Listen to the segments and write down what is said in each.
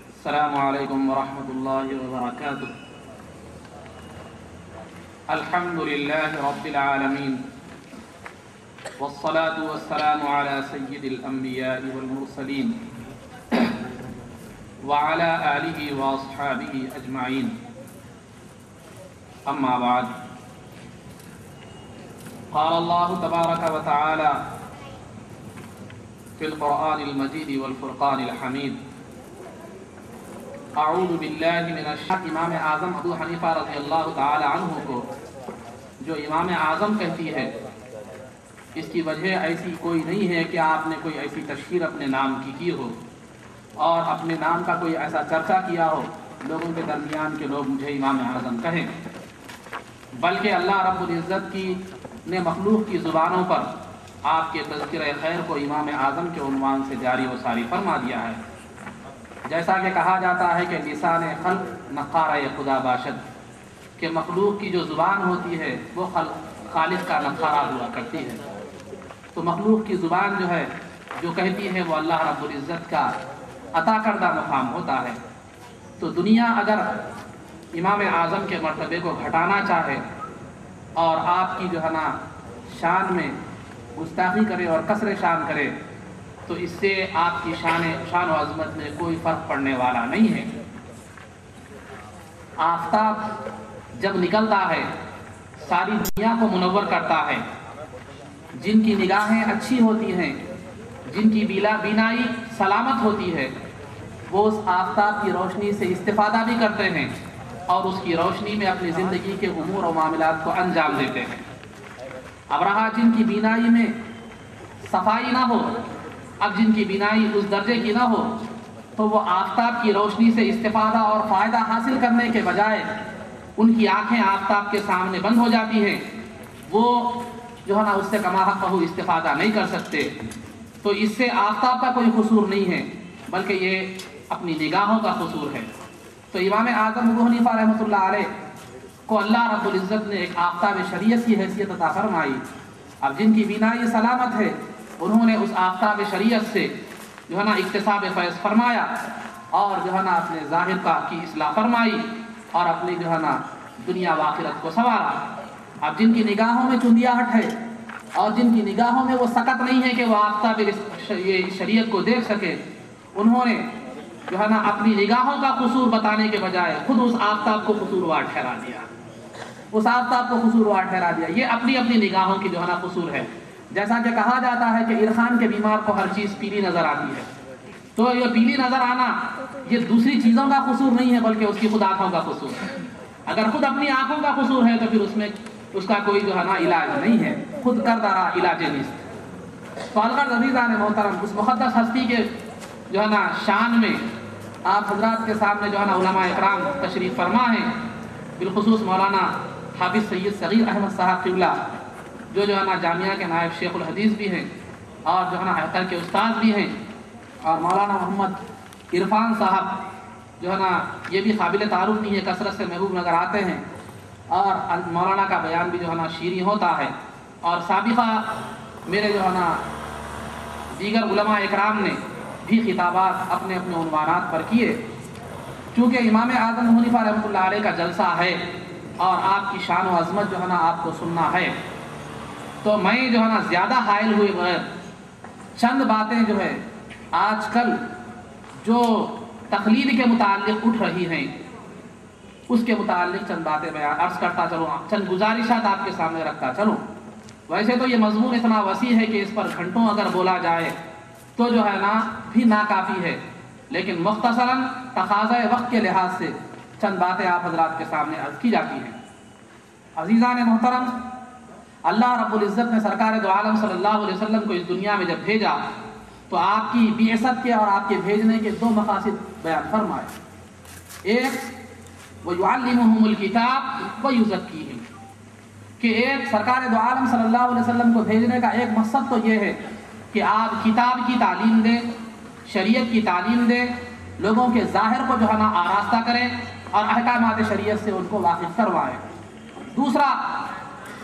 السلام علیکم ورحمۃ اللہ وبرکاتہ۔ الحمد للہ رب العالمین والصلاة والسلام على سید الانبیاء والمرسلین وعلى آلہ واصحابہ اجمعین، اما بعد، قال اللہ تبارک و تعالی فی القرآن المجید والفرقان الحمید، اعوذ باللہ من الشیطان۔ امام اعظم ابو حنیفہ رضی اللہ تعالی عنہ کو جو امام اعظم کہتی ہے، اس کی وجہ ایسی کوئی نہیں ہے کہ آپ نے کوئی ایسی تشہیر اپنے نام کی ہو اور اپنے نام کا کوئی ایسا چرچا کیا ہو لوگوں کے درمیان کہ لوگ مجھے امام اعظم کہیں، بلکہ اللہ رب العزت کی نے مخلوق کی زبانوں پر آپ کے تذکرہ خیر کو امام اعظم کے عنوان سے جاری و ساری فرما دیا ہے۔ جیسا کہ کہا جاتا ہے کہ لسان خلق نقارہ خدا باشد، کہ مخلوق کی جو زبان ہوتی ہے وہ خالق کا نقارہ ہوا کرتی ہے، تو مخلوق کی زبان جو ہے جو کہتی ہے وہ اللہ رب العزت کا عطا کردہ مقام ہوتا ہے۔ تو دنیا اگر امام اعظم کے مرتبے کو گھٹانا چاہے اور آپ کی جو ہے نا شان میں گستاخی کرے اور کسر شان کرے، تو اس سے آپ کی شان و عظمت میں کوئی فرق پڑنے والا نہیں ہے۔ آفتاب جب نکلتا ہے ساری دنیا کو منور کرتا ہے۔ جن کی نگاہیں اچھی ہوتی ہیں، جن کی بینائی سلامت ہوتی ہے، وہ اس آفتاب کی روشنی سے استفادہ بھی کرتے ہیں اور اس کی روشنی میں اپنی زندگی کے امور و معاملات کو انجام دیتے ہیں۔ اب رہا جن کی بینائی میں صفائی نہ ہو، اب جن کی بینائی اس درجے کی نہ ہو، تو وہ آفتاب کی روشنی سے استفادہ اور فائدہ حاصل کرنے کے بجائے ان کی آنکھیں آفتاب کے سامنے بند ہو جاتی ہیں، وہ جو ہے نا اس سے کما حق استفادہ نہیں کر سکتے۔ تو اس سے آفتاب کا کوئی قصور نہیں ہے، بلکہ یہ اپنی نگاہوں کا قصور ہے۔ تو امام اعظم ابو حنیفہ رحمۃ اللہ علیہ کو اللہ رب العزت نے ایک آفتاب شریعت کی حیثیت عطا فرمائی۔ اب جن کی بینائی سلامت ہے، انہوں نے اس آفتاب شریعت سے جو ہے نا اکتساب فیض فرمایا اور جو ہے نا اپنے ظاہر کی اصلاح فرمائی اور اپنی جو ہے نا دنیا و آخرت کو سنوارا۔ اب جن کی نگاہوں میں چندیاہٹ ہے اور جن کی نگاہوں میں وہ سکت نہیں ہے کہ وہ آفتاب شریعت کو دیکھ سکے، انہوں نے جو ہے نا اپنی نگاہوں کا قصور بتانے کے بجائے خود اس آفتاب کو قصوروار ٹھہرا دیا، اس آفتاب کو قصوروار ٹھہرا دیا۔ یہ اپنی اپنی نگاہوں کی جو ہے نا قصور ہے۔ جیسا کہ کہا جاتا ہے کہ عرفان کے بیمار کو ہر چیز پیلی نظر آتی ہے، تو یہ پیلی نظر آنا یہ دوسری چیزوں کا قصور نہیں ہے، بلکہ اس کی خود آنکھوں کا قصور ہے۔ اگر خود اپنی آنکھوں کا قصور ہے تو پھر اس میں اس کا کوئی جو ہے نا علاج نہیں ہے، خود کر دارا علاج نیست۔ تو الغرض عزیزان محترم، اس مقدس ہستی کے جو ہے نا شان میں آپ حضرات کے سامنے جو ہے نا علماء اکرام تشریف فرما ہیں، بالخصوص مولانا حافظ سید صغیر احمد صاحب قبلہ جو ہے نا جامعہ کے نائب شیخ الحدیث بھی ہیں اور جو ہے نا احتر کے استاد بھی ہیں، اور مولانا محمد عرفان صاحب جو ہے نا یہ بھی قابل تعارف نہیں ہے، کثرت سے محبوب نظر آتے ہیں، اور مولانا کا بیان بھی جو ہے نا شیریں ہوتا ہے، اور سابقہ میرے جو ہے نا دیگر علماء اکرام نے بھی خطابات اپنے اپنے عنوانات پر کیے۔ چونکہ امام اعظم ابو حنیفہ رحمۃ اللہ علیہ کا جلسہ ہے اور آپ کی شان و عظمت جو ہے نا آپ کو سننا ہے، تو میں جو ہے نا زیادہ حائل ہوئے بغیر چند باتیں جو ہے آج کل جو تقلید کے متعلق اٹھ رہی ہیں اس کے متعلق چند باتیں بیان عرض کرتا چلوں، چند گزارشات آپ کے سامنے رکھتا چلوں۔ ویسے تو یہ مضمون اتنا وسیع ہے کہ اس پر گھنٹوں اگر بولا جائے تو جو ہے نا بھی ناکافی ہے، لیکن مختصراً تقاضۂ وقت کے لحاظ سے چند باتیں آپ حضرات کے سامنے عرض کی جاتی ہیں۔ عزیزان محترم، اللہ رب العزت نے سرکار دو عالم صلی اللہ علیہ وسلم کو اس دنیا میں جب بھیجا تو آپ کی بعثت کے اور آپ کے بھیجنے کے دو مقاصد بیان فرمائے۔ ایک وَيُعَلِّمُهُمُ الْكِتَابَ وَيُزَكِّيهِمْ، کہ ایک سرکار دو عالم صلی اللہ علیہ وسلم کو بھیجنے کا ایک مقصد تو یہ ہے کہ آپ کتاب کی تعلیم دیں، شریعت کی تعلیم دیں، لوگوں کے ظاہر کو جو ہے نا آراستہ کریں اور احکامات شریعت سے ان کو واقف کروائیں۔ دوسرا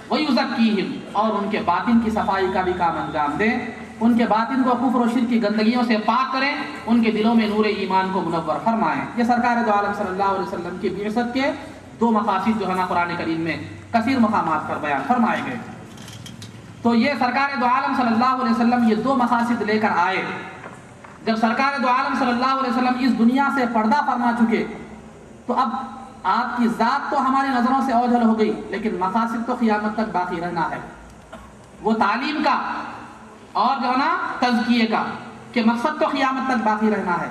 وَيُزَكِّيهِمْ، اور ان کے باطن کی صفائی کا بھی کام انجام دیں، ان کے باطن کو کفر و شرک کی گندگیوں سے پاک کریں، ان کے دلوں میں نور ایمان کو منور فرمائیں۔ یہ سرکار دو عالم صلی اللہ علیہ وسلم کی بعثت کے دو مقاصد جو ہے نا قرآن کریم میں کثیر مقامات پر بیان فرمائے گئے۔ تو یہ سرکار دو عالم صلی اللہ علیہ وسلم یہ دو مقاصد لے کر آئے۔ جب سرکار دو عالم صلی اللہ علیہ وسلم اس دنیا سے پردہ فرما چکے تو اب آپ کی ذات تو ہماری نظروں سے اوجھل ہو گئی، لیکن مقاصد تو قیامت تک باقی رہنا ہے، وہ تعلیم کا اور جو ہے نا تزکیے کا، کہ مقصد تو قیامت تک باقی رہنا ہے،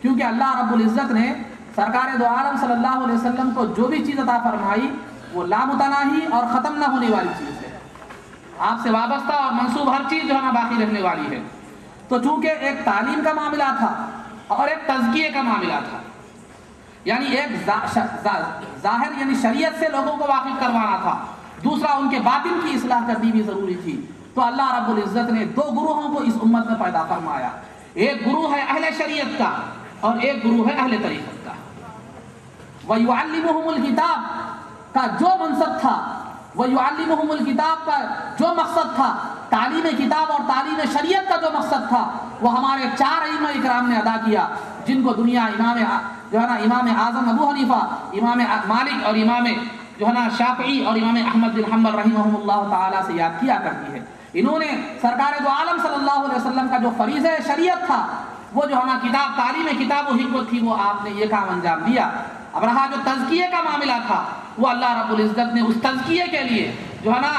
کیونکہ اللہ رب العزت نے سرکار دو عالم صلی اللہ علیہ وسلم کو جو بھی چیز عطا فرمائی وہ لامتناہی اور ختم نہ ہونے والی چیز ہے، آپ سے وابستہ اور منسوب ہر چیز جو ہے نا باقی رہنے والی ہے۔ تو چونکہ ایک تعلیم کا معاملہ تھا اور ایک تزکیے کا معاملہ تھا، یعنی ایک ظاہر یعنی شریعت سے لوگوں کو واقف کروانا تھا، دوسرا ان کے باطن کی اصلاح کرنی بھی ضروری تھی۔ تو اللہ رب العزت نے دو گروہوں کو اس امت میں پیدا فرمایا، ایک گروہ ہے اہل شریعت کا اور ایک گروہ ہے اہل طریقت کا۔ وَيُعَلِّمُهُمُ الْكِتَابَ کا جو منصب تھا، وَيُعَلِّمُهُمُ الْكِتَابَ کا جو مقصد تھا، تعلیم کتاب اور تعلیم شریعت کا جو مقصد تھا، وہ ہمارے چار ائمہ اکرام نے ادا کیا، جن کو دنیا امام اعظم ابو حنیفہ، امام مالک اور امام جو ہے نا شافعی اور امام احمد بن حنبل رحمہم اللہ تعالیٰ سے یاد کیا کرتی ہے۔ انہوں نے سرکار دو عالم صلی اللہ علیہ وسلم کا جو فریضہ شریعت تھا، وہ جو ہے نا کتاب تعلیم کتاب و حکمت تھی، وہ آپ نے یہ کام انجام دیا۔ اب رہا جو تزکیے کا معاملہ تھا، وہ اللہ رب العزت نے اس تزکیے کے لیے جو ہے نا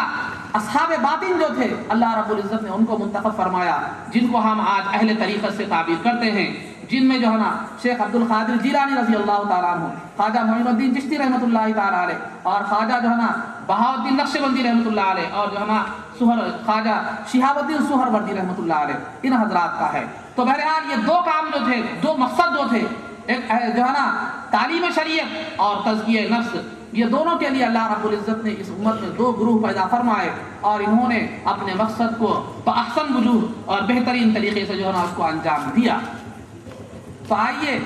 اصحاب باطن جو تھے، اللہ رب العزت نے ان کو منتخب فرمایا، جن کو ہم آج اہل طریقت سے تعبیر کرتے ہیں، جن میں جو ہے نا شیخ عبد القادر جیلانی رضی اللہ تعالیٰ عنہ، خواجہ معین الدین چشتی رحمۃ اللہ تعالیٰ علیہ، اور خواجہ جو ہے نا بہاؤالدین نقشبندی رحمۃ اللہ علیہ، اور جو ہے نا خواجہ شہاب الدین سہروردی رحمۃ اللہ علیہ، ان حضرات کا ہے۔ تو بہرحال یہ دو کام جو تھے، دو مقصد جو تھے، ایک جو ہے نا تعلیم شریعت اور تزکیہ نفس، یہ دونوں کے لیے اللہ رب العزت نے اس امت میں دو گروہ پیدا فرمائے، اور انہوں نے اپنے مقصد کو بأحسن وجوہ اور بہترین طریقے سے جو ہے نا اس کو انجام دیا۔ تو آئیے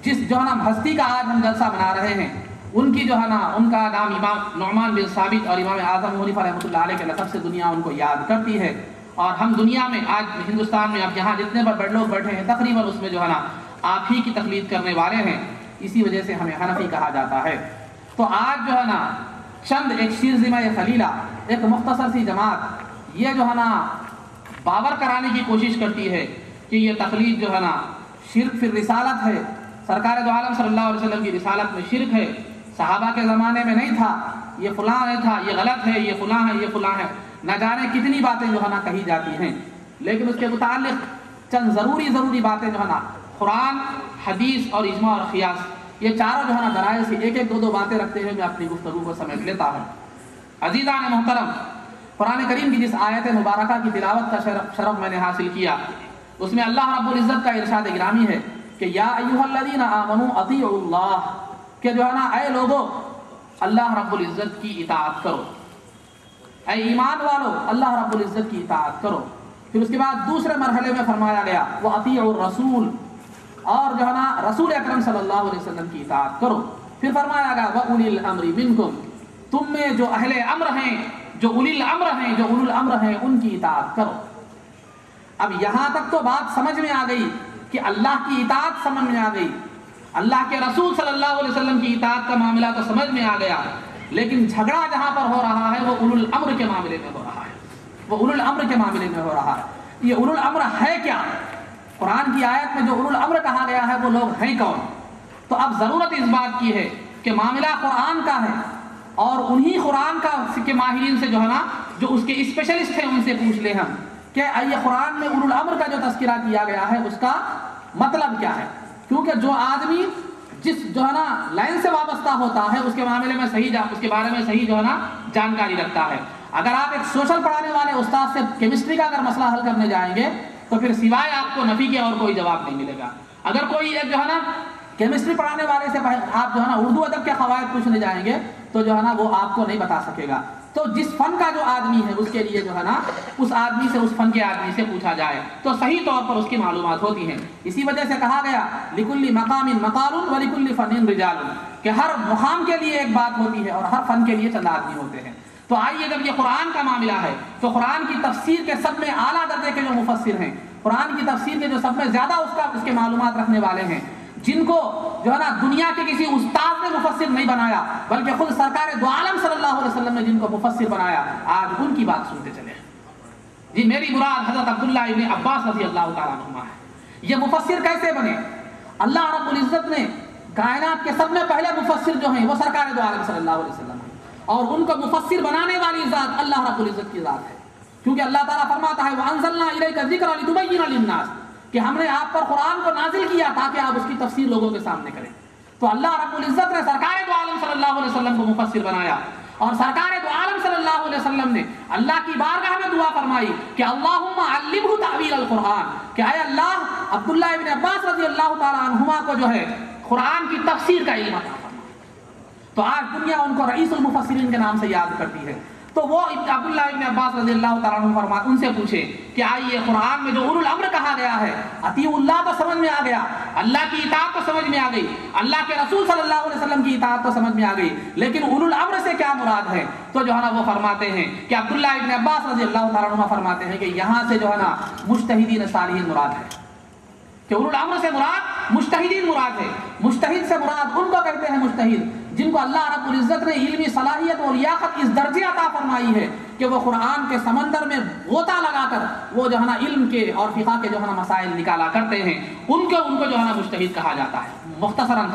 جس جو ہے نا ہستی کا آج ہم جلسہ بنا رہے ہیں، ان کی جو ہے نا ان کا نام امام نعمان بن ثابت اور امام اعظم ابو حنیفہ رحمۃ اللہ علیہ کے لقب سے دنیا ان کو یاد کرتی ہے، اور ہم دنیا میں آج ہندوستان میں اب یہاں جتنے بڑے لوگ بیٹھے ہیں تقریباً اس میں جو ہے نا آپ ہی کی تقلید کرنے والے ہیں، اسی وجہ سے ہمیں حنفی کہا جاتا ہے۔ تو آج جو ہے نا چند ایک شیرزمہ خلیلہ، ایک مختصر سی جماعت یہ جو ہے نا باور کرانے کی کوشش کرتی ہے کہ یہ تقلید جو ہے نا شرک فی الرسالت ہے، سرکار دو عالم صلی اللہ علیہ وسلم کی رسالت میں شرک ہے، صحابہ کے زمانے میں نہیں تھا، یہ فلاں نہیں تھا، یہ غلط ہے، یہ فلاں ہے، یہ فلاں ہے، نہ جانے کتنی باتیں جو ہے نا کہی جاتی ہیں۔ لیکن اس کے متعلق چند ضروری باتیں جو ہے نا قرآن، حدیث اور اجماع اور قیاس، یہ چاروں جو ہے نا دلائل سے ایک دو باتیں رکھتے ہوئے میں اپنی گفتگو کو سمیٹ لیتا ہوں۔ عزیزان محترم، قرآن کریم کی جس آیت مبارکہ کی تلاوت کا شرف میں نے حاصل کیا، اس میں اللہ رب العزت کا ارشاد گرامی ہے کہ یا ایھا الذین آمنوا اطیعوا اللہ، کہ جو ہے نا اے لوگو اللہ رب العزت کی اطاعت کرو، اے ایمان والو اللہ رب العزت کی اطاعت کرو۔ پھر اس کے بعد دوسرے مرحلے میں فرمایا گیا وَأَطِيعُوا الرَّسُولَ، اور جو ہے نا رسول اکرم صلی اللہ علیہ وسلم کی اطاعت کرو۔ پھر فرمایا گیا وَأُولِي الْأَمْرِ مِنْكُمْ، تم میں جو اہل امر ہیں، جو اولی الامر ہیں، جو اولو الامر ہیں، ان کی اطاعت کرو۔ اب یہاں تک تو بات سمجھ میں آ گئی کہ اللہ کی اطاعت سمجھ میں آ گئی، اللہ کے رسول صلی اللہ علیہ وسلم کی اطاعت کا معاملہ تو سمجھ میں آ گیا، لیکن جھگڑا جہاں پر ہو رہا ہے وہ اولو الامر کے معاملے میں ہو رہا ہے، وہ اولو الامر کے معاملے میں ہو رہا ہے۔ یہ اولو الامر ہے کیا؟ قرآن کی آیت میں جو اولو الامر کہا گیا ہے وہ لوگ ہیں کون؟ تو اب ضرورت اس بات کی ہے کہ معاملہ قرآن کا ہے، اور انہی قرآن کا کے ماہرین سے جو ہے نا جو اس کے اسپیشلسٹ ہیں ان سے پوچھ لیں ہم کہ یہ قرآن میں اولو الامر کا جو تذکرہ کیا گیا ہے اس کا مطلب کیا ہے، کیونکہ جو آدمی جس جو ہے نا لائن سے وابستہ ہوتا ہے اس کے معاملے میں اس کے بارے میں صحیح جو ہے نا جانکاری رکھتا ہے۔ اگر آپ ایک سوشل پڑھانے والے استاد سے کیمسٹری کا اگر مسئلہ حل کرنے جائیں گے تو پھر سوائے آپ کو نفی کے اور کوئی جواب نہیں ملے گا۔ اگر کوئی ایک جو ہے نا کیمسٹری پڑھانے والے سے آپ جو ہے نا اردو ادب کے قواعد پوچھنے جائیں گے تو جو ہے نا وہ آپ کو نہیں بتا سکے گا۔ تو جس فن کا جو آدمی ہے اس کے لیے جو ہے نا اس آدمی سے، اس فن کے آدمی سے پوچھا جائے تو صحیح طور پر اس کی معلومات ہوتی ہیں۔ اسی وجہ سے کہا گیا لِكُلِّ مَقَامٍ مَقَالٌ وَلِكُلِّ فَنٍ رِجَالٌ، کہ ہر مقام کے لیے ایک بات ہوتی ہے اور ہر فن کے لیے چند آدمی ہوتے ہیں۔ تو آئیے جب یہ قرآن کا معاملہ ہے تو قرآن کی تفسیر کے سب میں اعلیٰ درجے کے جو مفسر ہیں، قرآن کی تفسیر کے جو سب میں زیادہ اس کے معلومات رکھنے والے ہیں، جن کو جو ہے نا دنیا کے کسی استاد نے مفسر نہیں بنایا بلکہ خود سرکار دو عالم صلی اللہ علیہ وسلم نے جن کو مفسر بنایا، آج ان کی بات سنتے چلے۔ جی میری مراد حضرت عبداللہ ابن عباس رضی اللہ تعالیٰ عنہما ہے۔ یہ مفسر کیسے بنے؟ اللہ رب العزت نے کائنات کے سب میں پہلے مفسر جو ہیں وہ سرکار دو عالم صلی اللہ علیہ وسلم ہیں، اور ان کو مفسر بنانے والی ذات اللہ رب العزت کی ذات ہے، کیونکہ اللہ تعالیٰ فرماتا ہے وَأَنزَلْنَا إِلَيْكَ الذِّكْرَ لِتُبَيِّنَ لِلنَّاسِ کہ ہم نے آپ پر قرآن کو نازل کیا تاکہ آپ اس کی تفسیر لوگوں کے سامنے کریں۔ تو اللہ رب العزت نے سرکار دو عالم صلی اللہ علیہ وسلم کو مفسر بنایا، اور سرکار دو عالم صلی اللہ علیہ وسلم نے اللہ کی بارگاہ میں دعا فرمائی کہ اللہم علمہ تعویل القرآن، کہ اے اللہ عبداللہ ابن عباس رضی اللہ تعالیٰ عنہما کو جو ہے قرآن کی تفسیر کا علم عطا فرما۔ تو آج دنیا ان کو رئیس المفسرین کے نام سے یاد کرتی ہے۔ تو وہ عبداللہ ابن عباس رضی اللہ تعالیٰ عنہ فرماتے ان سے پوچھے کہ آئیے قرآن میں جو اولو الامر کہا گیا ہے، اطیعوا اللہ تو سمجھ میں آ گیا، اللہ کی اطاعت تو سمجھ میں آ گئی، اللہ کے رسول صلی اللہ علیہ وسلم کی اطاعت تو سمجھ میں آ گئی، لیکن اولو الامر سے کیا مراد ہے؟ تو جو ہے نا وہ فرماتے ہیں کہ عبداللہ ابن عباس رضی اللہ تعالیٰ عنہ فرماتے ہیں کہ یہاں سے جو ہے نا مجتہدین صالحین مراد ہے، کہ اولو الامر سے مراد مجتہدین مراد ہے۔ مجتہد سے مراد ان کو کہتے ہیں مجتہد جن کو اللہ رب العزت نے علمی صلاحیت اور لیاقت اس درجے عطا فرمائی ہے کہ وہ قرآن کے سمندر میں غوطہ لگا کر وہ جو ہے نا علم کے اور فقہ کے جو ہے نا مسائل نکالا کرتے ہیں، ان کو جو ہے نا مجتہد کہا جاتا ہے۔ مختصراً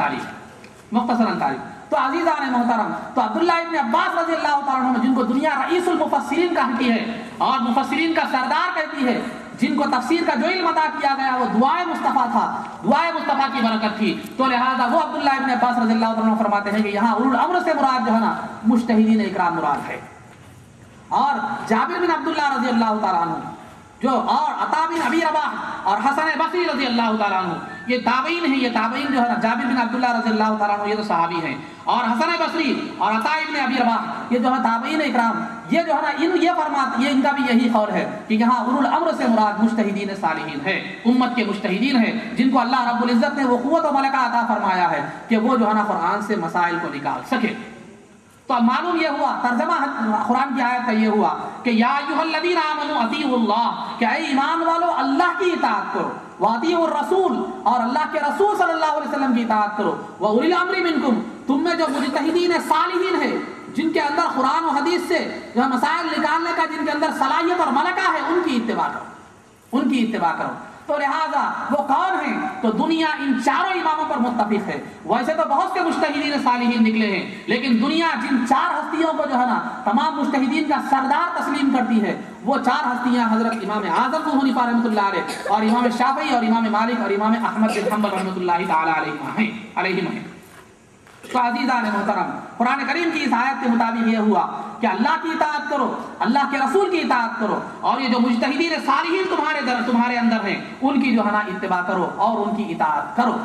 تعریف تو عزیزان محترم، تو عبداللہ ابن عباس رضی اللہ تعالیٰ عنہ جن کو دنیا رئیس المفسرین کہتی ہے اور مفسرین کا سردار کہتی ہے، جن کو تفسیر کا جو علم عطا کیا گیا وہ دعائے مصطفیٰ تھا، دعائے مصطفیٰ کی برکت تھی، تو لہذا وہ عبداللہ ابن عباس رضی اللہ عنہ فرماتے ہیں کہ یہاں اولو الامر سے مراد جو ہے نا مجتہدین اکرام مراد ہے۔ اور جابر بن عبداللہ رضی اللہ تعالیٰ عنہ جو اور عطا بن ابی رباح اور حسن بصری رضی اللہ تعالیٰ عنہ یہ تابعین ہیں، یہ تابعین جو ہے نا جابر بن عبداللہ رضی اللہ تعالیٰ عنہ یہ تو صحابی ہیں، اور حسن بصری اور عطا بن ابی رباح یہ جو ہے تابعین اکرام، یہ جو ہے نا یہ فرماتے یہ ان کا بھی یہی قول ہے کہ یہاں اولو الامر سے مراد مجتہدین صالحین ہے، امت کے مجتہدین ہیں جن کو اللہ رب العزت نے وہ قوت و ملکہ عطا فرمایا ہے کہ وہ جو ہے نا قرآن سے مسائل کو نکال سکے۔ تو اب معلوم یہ ہوا، ترجمہ قرآن کی آیت کا یہ ہوا کہ یا ایھا الذین آمنوا اطیعوا اللہ، کہ اے ایمان والو اللہ کی اطاعت کرو، واطیعوا الرسول اور اللہ کے رسول صلی اللہ علیہ وسلم کی اطاعت کرو، واولی الامر منکم تم میں جو مجتہدین صالحین ہے جن کے اندر قرآن و حدیث سے جو مسائل نکالنے کا جن کے اندر صلاحیت اور ملکہ ہے ان کی اتباع کرو۔ تو لہذا وہ کون ہیں؟ تو دنیا ان چاروں اماموں پر متفق ہے۔ ویسے تو بہت سے مجتہدین صالحین نکلے ہیں، لیکن دنیا جن چار ہستیوں کو جو ہے نا تمام مجتہدین کا سردار تسلیم کرتی ہے، وہ چار ہستیاں حضرت امام اعظم ابو حنیفہ رحمۃ اللہ علیہ اور امام شافعی اور امام مالک اور امام احمد بن حنبل رحمۃ اللہ تعالی علیہم ہیں۔ تو عزیزان محترم، قرآن کریم کی اس آیت کے مطابق یہ ہوا کہ اللہ کی اطاعت کرو، اللہ کے رسول کی اطاعت کرو، اور یہ جو مجتہدین صالحین تمہارے اندر ہیں ان کی جو ہے نا اتباع کرو اور ان کی اطاعت کرو۔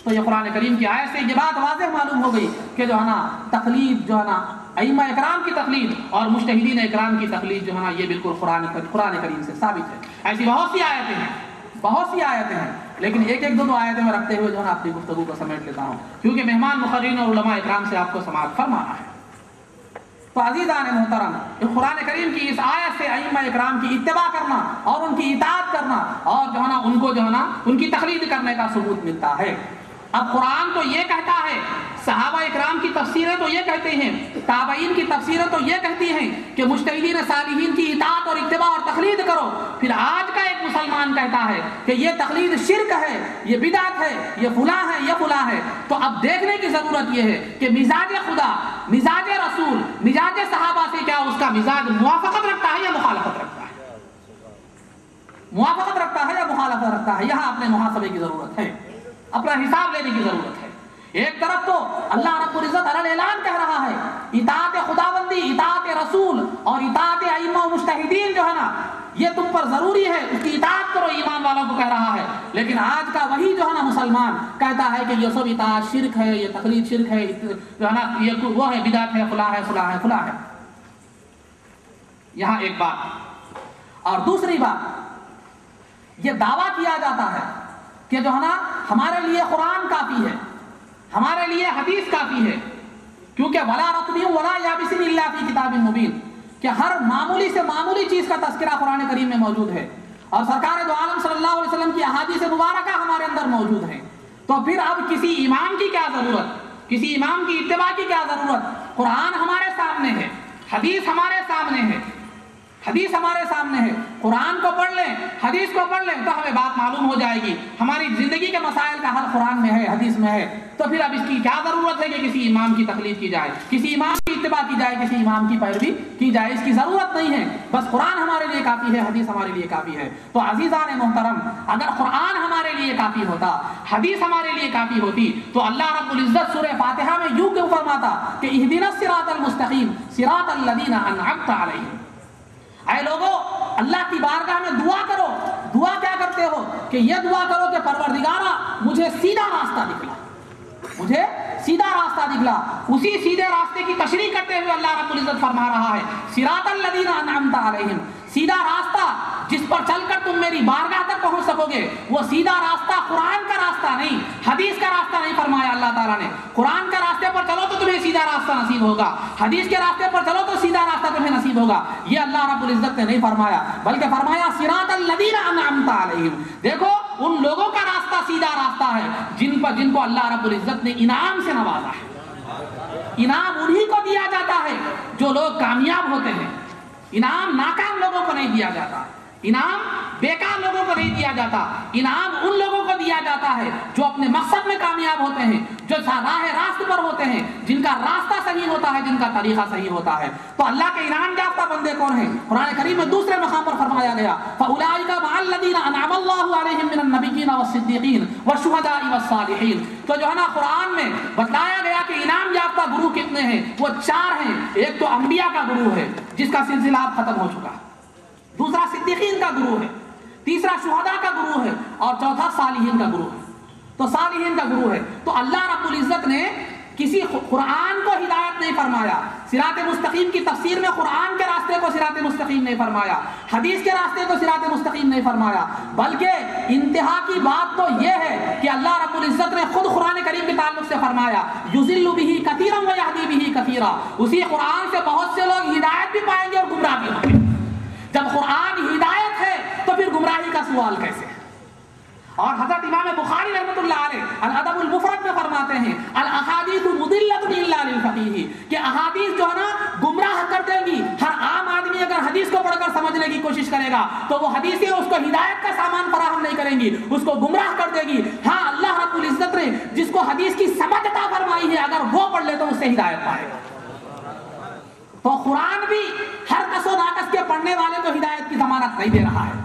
تو یہ قرآن کریم کی آیت سے یہ بات واضح معلوم ہو گئی کہ جو ہے نا تقلید جو ہے نا ائمہ اکرام کی تقلید اور مجتہدین اکرام کی تقلید جو ہے نا یہ بالکل قرآن کریم سے ثابت ہے۔ ایسی بہت سی آیتیں ہیں لیکن ایک دو آیتیں میں رکھتے ہوئے جو ہے نا اپنی گفتگو کو سمیٹ لیتا ہوں، کیونکہ مہمان مقررین اور علماء اکرام سے آپ کو سماعت فرمانا ہے۔ تو عزیزان محترم، قرآن کریم کی اس آیت سے ائمہ اکرام کی اتباع کرنا اور ان کی اطاعت کرنا اور جو ہے نا ان کو جو ہے نا ان کی تقلید کرنے کا ثبوت ملتا ہے۔ اب قرآن تو یہ کہتا ہے، صحابہ اکرام کی تفسیریں تو یہ کہتے ہیں، تابعین کی تفسیریں تو یہ کہتی ہیں کہ مجتہدین صالحین کی اطاعت اور اتباع اور تقلید کرو، پھر آج کا ایک مسلمان کہتا ہے کہ یہ تقلید شرک ہے، یہ بدعت ہے، یہ فلاں ہے، یہ فلاں ہے۔ تو اب دیکھنے کی ضرورت یہ ہے کہ مزاج خدا، مزاج رسول، مزاج صحابہ سے کیا اس کا مزاج موافقت رکھتا ہے یا مخالفت رکھتا ہے؟ موافقت رکھتا ہے یا مخالفت رکھتا ہے؟ یہاں اپنے محاسبے کی ضرورت ہے، اپنا حساب لینے کی ضرورت ہے۔ ایک طرف تو اللہ رب العزت علیہ اعلان کہہ رہا ہے اطاعت خداوندی، اطاعت رسول اور اطاعت ائمہ و مجتہدین جو ہے نا یہ تم پر ضروری ہے، اس کی اطاعت کرو، ایمان والوں کو کہہ رہا ہے۔ لیکن آج کا وہی جو ہے نا مسلمان کہتا ہے کہ یہ سب اطاعت شرک ہے، یہ تقلید شرک ہے، جو ہے نا یہ وہ ہے، بدعت ہے، فلاں ہے، فلاں ہے، فلاں ہے۔ یہاں ایک بات، اور دوسری بات یہ دعویٰ کیا جاتا ہے کہ جو ہے نا ہمارے لیے قرآن کافی ہے، ہمارے لیے حدیث کافی ہے، کیونکہ ولا رطب ولا یابس الا فی کتاب مبین، کہ ہر معمولی سے معمولی چیز کا تذکرہ قرآن کریم میں موجود ہے، اور سرکار دو عالم صلی اللہ علیہ وسلم کی احادیث مبارکہ ہمارے اندر موجود ہیں۔ تو پھر اب کسی امام کی کیا ضرورت، کسی امام کی اتباع کی کیا ضرورت؟ قرآن ہمارے سامنے ہے، حدیث ہمارے سامنے ہے، حدیث ہمارے سامنے ہے، قرآن کو پڑھ لیں، حدیث کو پڑھ لیں تو ہمیں بات معلوم ہو جائے گی، ہماری زندگی کے مسائل کا حل قرآن میں ہے، حدیث میں ہے۔ تو پھر اب اس کی کیا ضرورت ہے کہ کسی امام کی تقلید کی جائے، کسی امام کی اتباع کی جائے، کسی امام کی پیروی کی جائے؟ اس کی ضرورت نہیں ہے، بس قرآن ہمارے لیے کافی ہے، حدیث ہمارے لیے کافی ہے۔ تو عزیزان محترم، اگر قرآن ہمارے لیے کافی ہوتا، حدیث ہمارے لیے کافی ہوتی، تو اللہ رب العزت سورہ فاتحہ میں یوں کیوں فرماتا کہ اہدنا الصراط المستقیم صراط الذین انعمت علیہم؟ اے لوگوں، اللہ کی بارگاہ میں دعا کرو۔ دعا کیا کرتے ہو؟ کہ یہ دعا کرو کہ پروردگارا مجھے سیدھا راستہ دکھلا، مجھے سیدھا راستہ دکھلا۔ اسی سیدھے راستے کی تشریح کرتے ہوئے اللہ رب العزت فرما رہا ہے صراط الذین انعمت علیہم، سیدھا راستہ جس پر چل کر تم میری بارگاہ تک پہنچ سکو گے، وہ سیدھا راستہ قرآن کا راستہ نہیں، حدیث کا راستہ نہیں فرمایا اللہ تعالیٰ نے۔ قرآن کا راستے پر چلو تو تمہیں سیدھا راستہ نصیب ہوگا، حدیث کے راستے پر چلو تو سیدھا راستہ تمہیں نصیب ہوگا، یہ اللہ رب العزت نے نہیں فرمایا، بلکہ فرمایا صراط الذین انعمت علیہم۔ دیکھو، ان لوگوں کا راستہ سیدھا راستہ ہے جن کو اللہ رب العزت نے انعام سے نوازا ہے۔ انعام انہی کو دیا جاتا ہے جو لوگ کامیاب ہوتے ہیں، انعام ناکام لوگوں کو نہیں دیا جاتا، انعام بیکار لوگوں کو نہیں دیا جاتا، انعام ان لوگوں کو دیا جاتا ہے جو اپنے مقصد میں کامیاب ہوتے ہیں، جو راہ راست پر ہوتے ہیں، جن کا راستہ صحیح ہوتا ہے، جن کا طریقہ صحیح ہوتا ہے۔ تو اللہ کے انعام یافتہ بندے کون ہیں؟ قرآن کریم میں دوسرے مقام پر فرمایا گیا فَأُولَٰئِكَ مَعَ الَّذِينَ أَنْعَمَ اللَّهُ عَلَيْهِم مِّنَ النَّبِيِّينَ وَالصِّدِّيقِينَ وَالشُّهَدَاءِ وَالصَّالِحِينَ۔ تو جو ہے نا قرآن میں بتلایا گیا کہ انعام یافتہ گروہ کتنے ہیں، وہ 4 ہیں۔ ایک تو انبیاء کا گروہ ہے جس کا سلسلہ اب ختم ہو چکا ہے، دوسرا صدیقین کا گروہ ہے، تیسرا شہداء کا گروہ ہے، اور چوتھا صالحین کا گروہ ہے۔ تو صالحین کا گروہ ہے۔ تو اللہ رب العزت نے کسی قرآن کو ہدایت نہیں فرمایا، صراط مستقیم کی تفسیر میں قرآن کے راستے کو صراط مستقیم نہیں فرمایا، حدیث کے راستے کو صراط مستقیم نہیں فرمایا، بلکہ انتہا کی بات تو یہ ہے کہ اللہ رب العزت نے خود قرآن کریم کے تعلق سے فرمایا یضل بہ کثیرا ویہدی بہ کثیرا۔ اسی قرآن سے بہت سے لوگ ہدایت بھی پائیں گے اور گمراہ بھی ہوں گے۔ جب قرآن ہدایت ہے تو پھر گمراہی کا سوال کیسے؟ اور حضرت امام بخاری رحمۃ اللہ علیہ الادب المفرد میں فرماتے ہیں الاحادیث مضلۃ الا للفقیہ، کہ احادیث جو ہے نا گمراہ کر دیں گی۔ ہر عام آدمی اگر حدیث کو پڑھ کر سمجھنے کی کوشش کرے گا تو وہ حدیثیں اس کو ہدایت کا سامان فراہم نہیں کریں گی، اس کو گمراہ کر دے گی۔ ہاں، اللہ رب العزت نے جس کو حدیث کی سمجھ عطا فرمائی ہے، اگر وہ پڑھ لے تو اس سے ہدایت پائے گا۔ تو قرآن بھی ہر کس و ناقص کے پڑھنے والے کو ہدایت کی ضمانت نہیں دے رہا ہے۔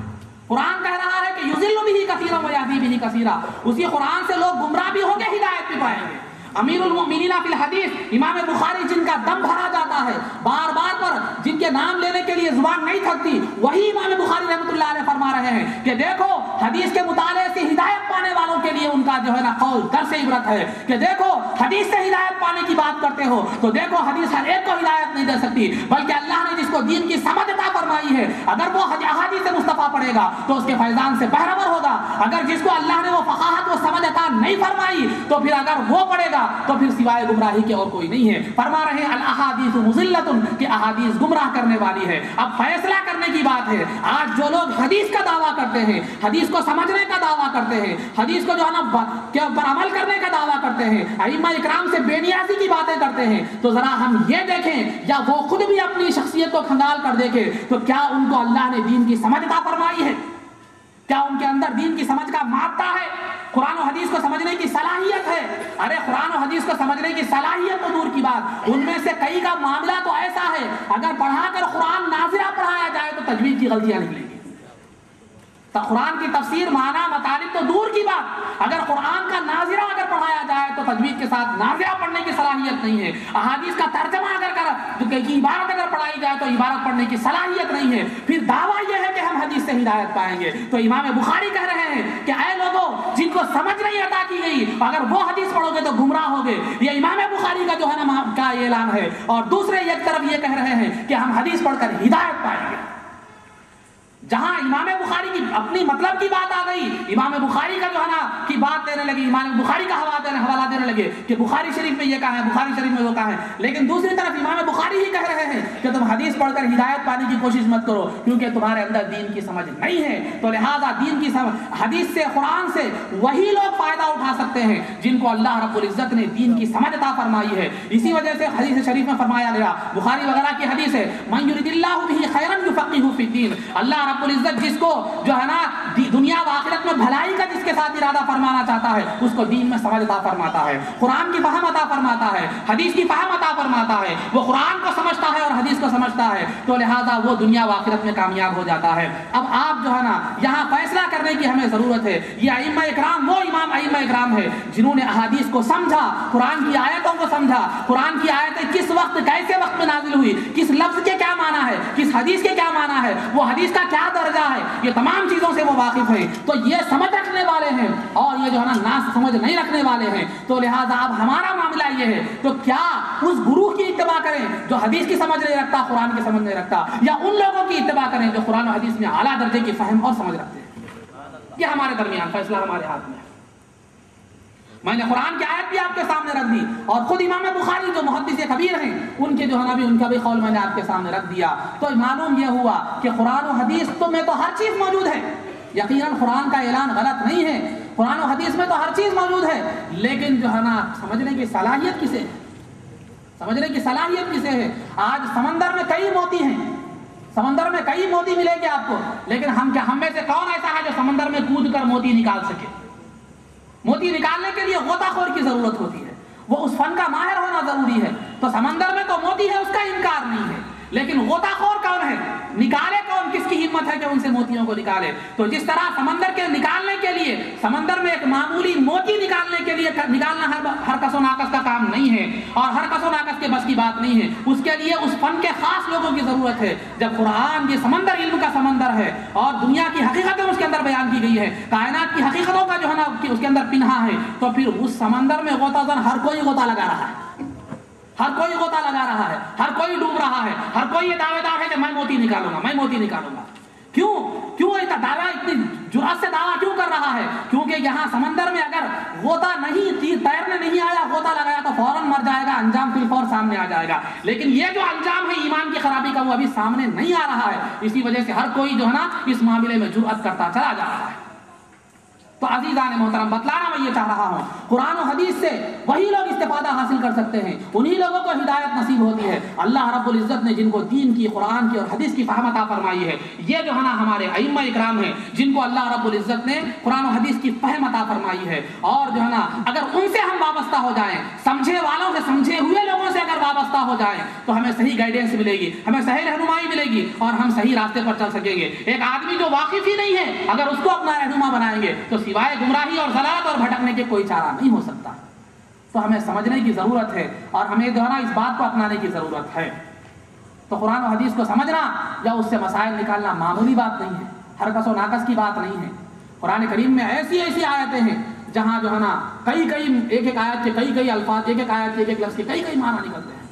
قرآن کہہ رہا ہے کہ یضل بہ کثیرا ویہدی بہ کثیرا، اسی قرآن سے لوگ گمراہ بھی ہوں گے، ہدایت بھی پائیں گے۔ امیر المؤمنین فی الحدیث امام بخاری، جن کا دم بھرا جاتا ہے بار بار پر، جن کے نام لینے کے لیے زبان نہیں تھکتی، وہی امام بخاری رحمۃ اللہ علیہ فرما رہے ہیں کہ دیکھو، حدیث کے مطالعے سے ہدایت پانے والوں کے لیے ان کا جو ہے نا قول در سے عبرت ہے کہ دیکھو، حدیث سے ہدایت پانے کی بات کرتے ہو تو دیکھو، حدیث ہر ایک کو ہدایت نہیں دے سکتی، بلکہ اللہ نے جس کو دین کی سمجھ عطا فرمائی ہے، اگر وہ احادیث مصطفیٰ پڑھے گا تو اس کے فیضان سے بہرور ہوگا۔ اگر جس کو اللہ نے وہ فقاہت و سمجھ عطا نہیں فرمائی تو پھر اگر وہ پڑھے گا تو پھر سوائے گمراہی کے اور کوئی نہیں ہے۔ فرما رہے ہیں الاحادیث مضلۃ، کہ احادیث گمراہ کرنے والی ہے۔ اب فیصلہ کرنے کی بات ہے۔ آج جو لوگ حدیث کا دعویٰ کرتے ہیں، حدیث کو سمجھنے کا دعویٰ کرتے ہیں، حدیث کو جو ہے نا کے اوپر عمل کرنے کا دعویٰ کرتے ہیں، ائمہ اکرام سے بے نیازی کی باتیں کرتے ہیں، تو ذرا ہم یہ دیکھیں یا وہ خود بھی اپنی شخصیت کو کھنگال کر دیکھیں تو کیا ان کو اللہ نے دین کی سمجھ عطا فرمائی ہے؟ کیا ان کے اندر دین کی سمجھ کا مادہ ہے؟ قرآن و حدیث کو سمجھنے کی صلاحیت ہے؟ ارے قرآن و حدیث کو سمجھنے کی صلاحیت تو دور کی بات، ان میں سے کئی کا معاملہ تو ایسا ہے اگر پڑھا کر قرآن ناظرہ پڑھایا جائے تو تجوید کی غلطیاں نکلیں گی۔ تو قرآن کی تفسیر، معنی، مطالب تو دور کی بات، اگر قرآن کا ناظرہ اگر پڑھایا جائے تو تجوید کے ساتھ ناظرہ پڑھنے کی صلاحیت نہیں ہے۔ احادیث کا ترجمہ اگر عبارت اگر پڑھائی جائے تو عبارت پڑھنے کی صلاحیت نہیں ہے۔ پھر دعویٰ یہ ہے کہ ہم حدیث سے ہدایت پائیں گے۔ تو امام بخاری کہہ رہے ہیں کہ اے لوگوں، جن کو سمجھ نہیں عطا کی گئی، اگر وہ حدیث پڑھو گے تو گمراہ ہوگے۔ یہ امام بخاری کا جو ہے نا کا اعلان ہے، اور دوسرے ایک طرف یہ کہہ رہے ہیں کہ ہم حدیث پڑھ کر ہدایت پائیں گے۔ جہاں امام بخاری کی اپنی مطلب کی بات آ گئی، امام بخاری کا جو ہے نا کی بات دینے لگی، امام بخاری کا حوالہ دینے لگے کہ بخاری شریف میں یہ کہا ہے، بخاری شریف میں وہ کہا ہے، لیکن دوسری طرف امام بخاری ہی کہہ رہے ہیں کہ تم حدیث پڑھ کر ہدایت پانے کی کوشش مت کرو کیونکہ تمہارے اندر دین کی سمجھ نہیں ہے۔ تو لہٰذا دین کی حدیث سے، قرآن سے وہی لوگ فائدہ اٹھا سکتے ہیں جن کو اللہ رب العزت نے دین کی سمجھ عطا فرمائی ہے۔ اسی وجہ سے حدیث شریف میں فرمایا گیا، بخاری وغیرہ کی حدیث ہے، من یرید اللہ بہ خیرا یفقہہ فی الدین، اللہ رب العزت جس کو جو ہے نا دنیا و آخرت میں بھلائی کا جس کے ساتھ ارادہ فرمانا چاہتا ہے اس کو دین میں سمجھ عطا فرماتا ہے، قرآن کی فہم عطا فرماتا ہے، حدیث کی فہم عطا فرماتا ہے، وہ قرآن کو سمجھتا ہے اور حدیث کو سمجھتا ہے، تو لہٰذا وہ دنیا و آخرت میں کامیاب ہو جاتا ہے۔ اب آپ جو ہے نا یہاں فیصلہ کرنے کی ہمیں ضرورت ہے، یہ ائمہ اکرام وہ ائمہ اکرام ہے جنہوں نے احادیث کو سمجھا، قرآن کی آیتوں کو سمجھا، قرآن کی آیتیں کس وقت کیسے وقت میں نازل ہوئی، کس لفظ کے کیا معنی ہے، کس حدیث کے کیا معنی ہے، وہ حدیث کا کیا درجہ ہے، یہ تمام چیزوں سے وہ واقف ہیں۔ تو یہ سمجھ رکھنے والے ہیں اور یہ جو ہے نا سمجھ نہیں رکھنے والے ہیں، تو لہٰذا اب ہمارا معاملہ یہ ہے تو کیا اس گروہ کی اتباع کریں جو حدیث کی سمجھ نہیں رکھتا، قرآن کی سمجھ نہیں رکھتا، یا ان لوگوں کی اتباع کریں جو قرآن و حدیث میں اعلیٰ درجے کی فہم اور سمجھ رکھتے ہیں؟ یہ ہمارے درمیان فیصلہ ہمارے ہاتھ میں ہے۔ میں نے قرآن کی آیت بھی آپ کے سامنے رکھ دی اور خود امام بخاری جو محدث کبیر ہیں ان کے جو ہے نا بھی ان کا بھی قول میں نے آپ کے سامنے رکھ دیا، تو معلوم یہ ہوا کہ قرآن و حدیث تو میں تو ہر چیز موجود ہے، یقیناً قرآن کا اعلان غلط نہیں ہے، قرآن و حدیث میں تو ہر چیز موجود ہے، لیکن جو ہے نا سمجھنے کی صلاحیت کسے ہے، سمجھنے کی صلاحیت کسے ہے؟ آج سمندر میں کئی موتی ہیں، سمندر میں کئی موتی ملیں گے آپ کو، لیکن ہم میں سے کون ایسا ہے جو سمندر میں کود کر موتی نکال سکے؟ موتی نکالنے کے لیے غوطہ خور کی ضرورت ہوتی ہے، وہ اس فن کا ماہر ہونا ضروری ہے۔ تو سمندر میں تو موتی ہے، اس کا انکار نہیں ہے، لیکن غوطہ خور کون ہے، نکالے کون، کس کی ہمت ہے کہ ان سے موتیوں کو نکالے؟ تو جس طرح سمندر کے نکالنے کے لیے، سمندر میں ایک معمولی موتی نکالنے کے لیے نکالنا ہر کس و ناقص کا کام نہیں ہے اور ہر کس و ناقص کے بس کی بات نہیں ہے، اس کے لیے اس فن کے خاص لوگوں کی ضرورت ہے۔ جب قرآن یہ سمندر علم کا سمندر ہے اور دنیا کی حقیقتیں اس کے اندر بیان کی گئی ہے، کائنات کی حقیقتوں کا جو ہے نا اس کے اندر پنہا ہے، تو پھر اس سمندر میں غوطہ زن ہر کوئی غوطہ لگا رہا ہے، ہر کوئی غوطہ لگا رہا ہے، ہر کوئی ڈوب رہا ہے، ہر کوئی یہ دعوے دار ہے کہ میں موتی نکالوں گا، میں موتی نکالوں گا۔ کیوں ایسا دعویٰ اتنی جرأت سے دعویٰ کیوں کر رہا ہے؟ کیونکہ یہاں سمندر میں اگر غوطہ نہیں تیرنے نہیں آیا، غوطہ لگایا تو فوراً مر جائے گا، انجام فی الفور سامنے آ جائے گا، لیکن یہ جو انجام ہے ایمان کی خرابی کا وہ ابھی سامنے نہیں آ رہا ہے، اسی وجہ سے ہر کوئی جو ہے نا اس معاملے میں جرأت کرتا چلا جا رہا ہے۔ تو عزیزان محترم، بتلانا میں یہ چاہ رہا ہوں، قرآن و حدیث سے وہی لوگ استفادہ حاصل کر سکتے ہیں، انہی لوگوں کو ہدایت نصیب ہوتی ہے۔ اللہ رب العزت نے جن کو دین کی، قرآن کی اور حدیث کی فہم عطا فرمائی ہے، یہ جو ہے نا ہمارے ائمہ اکرام ہیں جن کو اللہ رب العزت نے قرآن و حدیث کی فہم عطا فرمائی ہے، اور جو ہے نا اگر ان سے ہم وابستہ ہو جائیں، سمجھے والوں سے، سمجھے ہوئے لوگوں سے اگر وابستہ ہو جائیں تو ہمیں صحیح گائیڈنس ملے گی، ہمیں صحیح رہنمائی ملے گی اور ہم صحیح راستے پر چل سکیں گے۔ ایک آدمی جو واقف ہی نہیں ہے اگر اس کو اپنا رہنما بنائیں گے تو سوائے گمراہی اور ضلالت اور بھٹکنے کے کوئی چارہ نہیں ہو سکتا۔ تو ہمیں سمجھنے کی ضرورت ہے اور ہمیں جو ہے نا اس بات کو اپنانے کی ضرورت ہے۔ تو قرآن و حدیث کو سمجھنا یا اس سے مسائل نکالنا معمولی بات نہیں ہے، ہر کس و ناقص کی بات نہیں ہے۔ قرآن کریم میں ایسی آیتیں ہیں جہاں جو ہے نا ایک آیت کے کئی الفاظ، ایک آیت کے ایک لفظ کے کئی معنی نکلتے ہیں،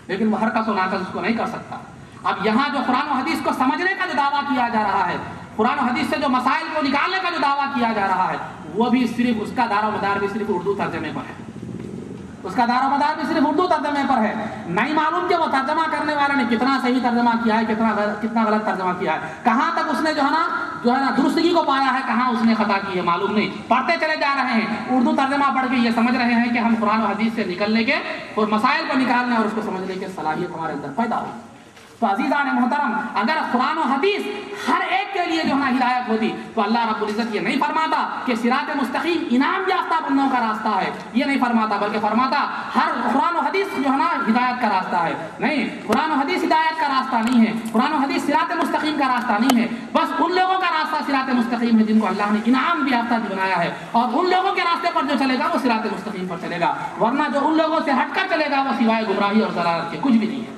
لیکن وہ ہر کس و ناقص اس کو نہیں کر سکتا۔ اب یہاں جو قرآن و حدیث کو سمجھنے کا جو دعویٰ کیا جا رہا ہے، قرآن و حدیث سے جو مسائل کو نکالنے کا جو دعویٰ کیا جا رہا ہے، وہ بھی صرف اس کا دار و مدار بھی صرف اردو ترجمے پر ہے، اس کا دار و مدار بھی صرف اردو ترجمے پر ہے۔ نہیں معلوم کہ وہ ترجمہ کرنے والے نے کتنا صحیح ترجمہ کیا ہے، کتنا غلط ترجمہ کیا ہے، کہاں تک اس نے جو ہے نا درستگی کو پایا ہے، کہاں اس نے خطا کی ہے، معلوم نہیں۔ پڑھتے چلے جا رہے ہیں، اردو ترجمہ پڑھ کے یہ سمجھ رہے ہیں کہ ہم قرآن و حدیث سے نکلنے کے اور مسائل کو نکالنے اور اس کو سمجھنے کی صلاحیت ہمارے اندر پیدا ہوئی۔ تو عزیزان محترم، اگر قرآن و حدیث ہر ایک کے لیے جو ہے ہدایت ہوتی تو اللہ رب العزت یہ نہیں فرماتا کہ صراط مستقیم انعام یافتہ بندوں کا راستہ ہے، یہ نہیں فرماتا، بلکہ فرماتا ہر قرآن و حدیث جو ہے نا ہدایت کا راستہ ہے۔ نہیں، قرآن و حدیث ہدایت کا راستہ نہیں ہے، قرآن و حدیث صراط مستقیم کا راستہ نہیں ہے، بس ان لوگوں کا راستہ صراط مستقیم ہے جن کو اللہ نے انعام یافتہ بنایا ہے، اور ان لوگوں کے راستے پر جو چلے گا وہ صراط مستقیم پر چلے گا، ورنہ جو ان لوگوں سے ہٹ کر چلے گا وہ سوائے گمراہی اور ضلالت کے کچھ بھی نہیں ہے۔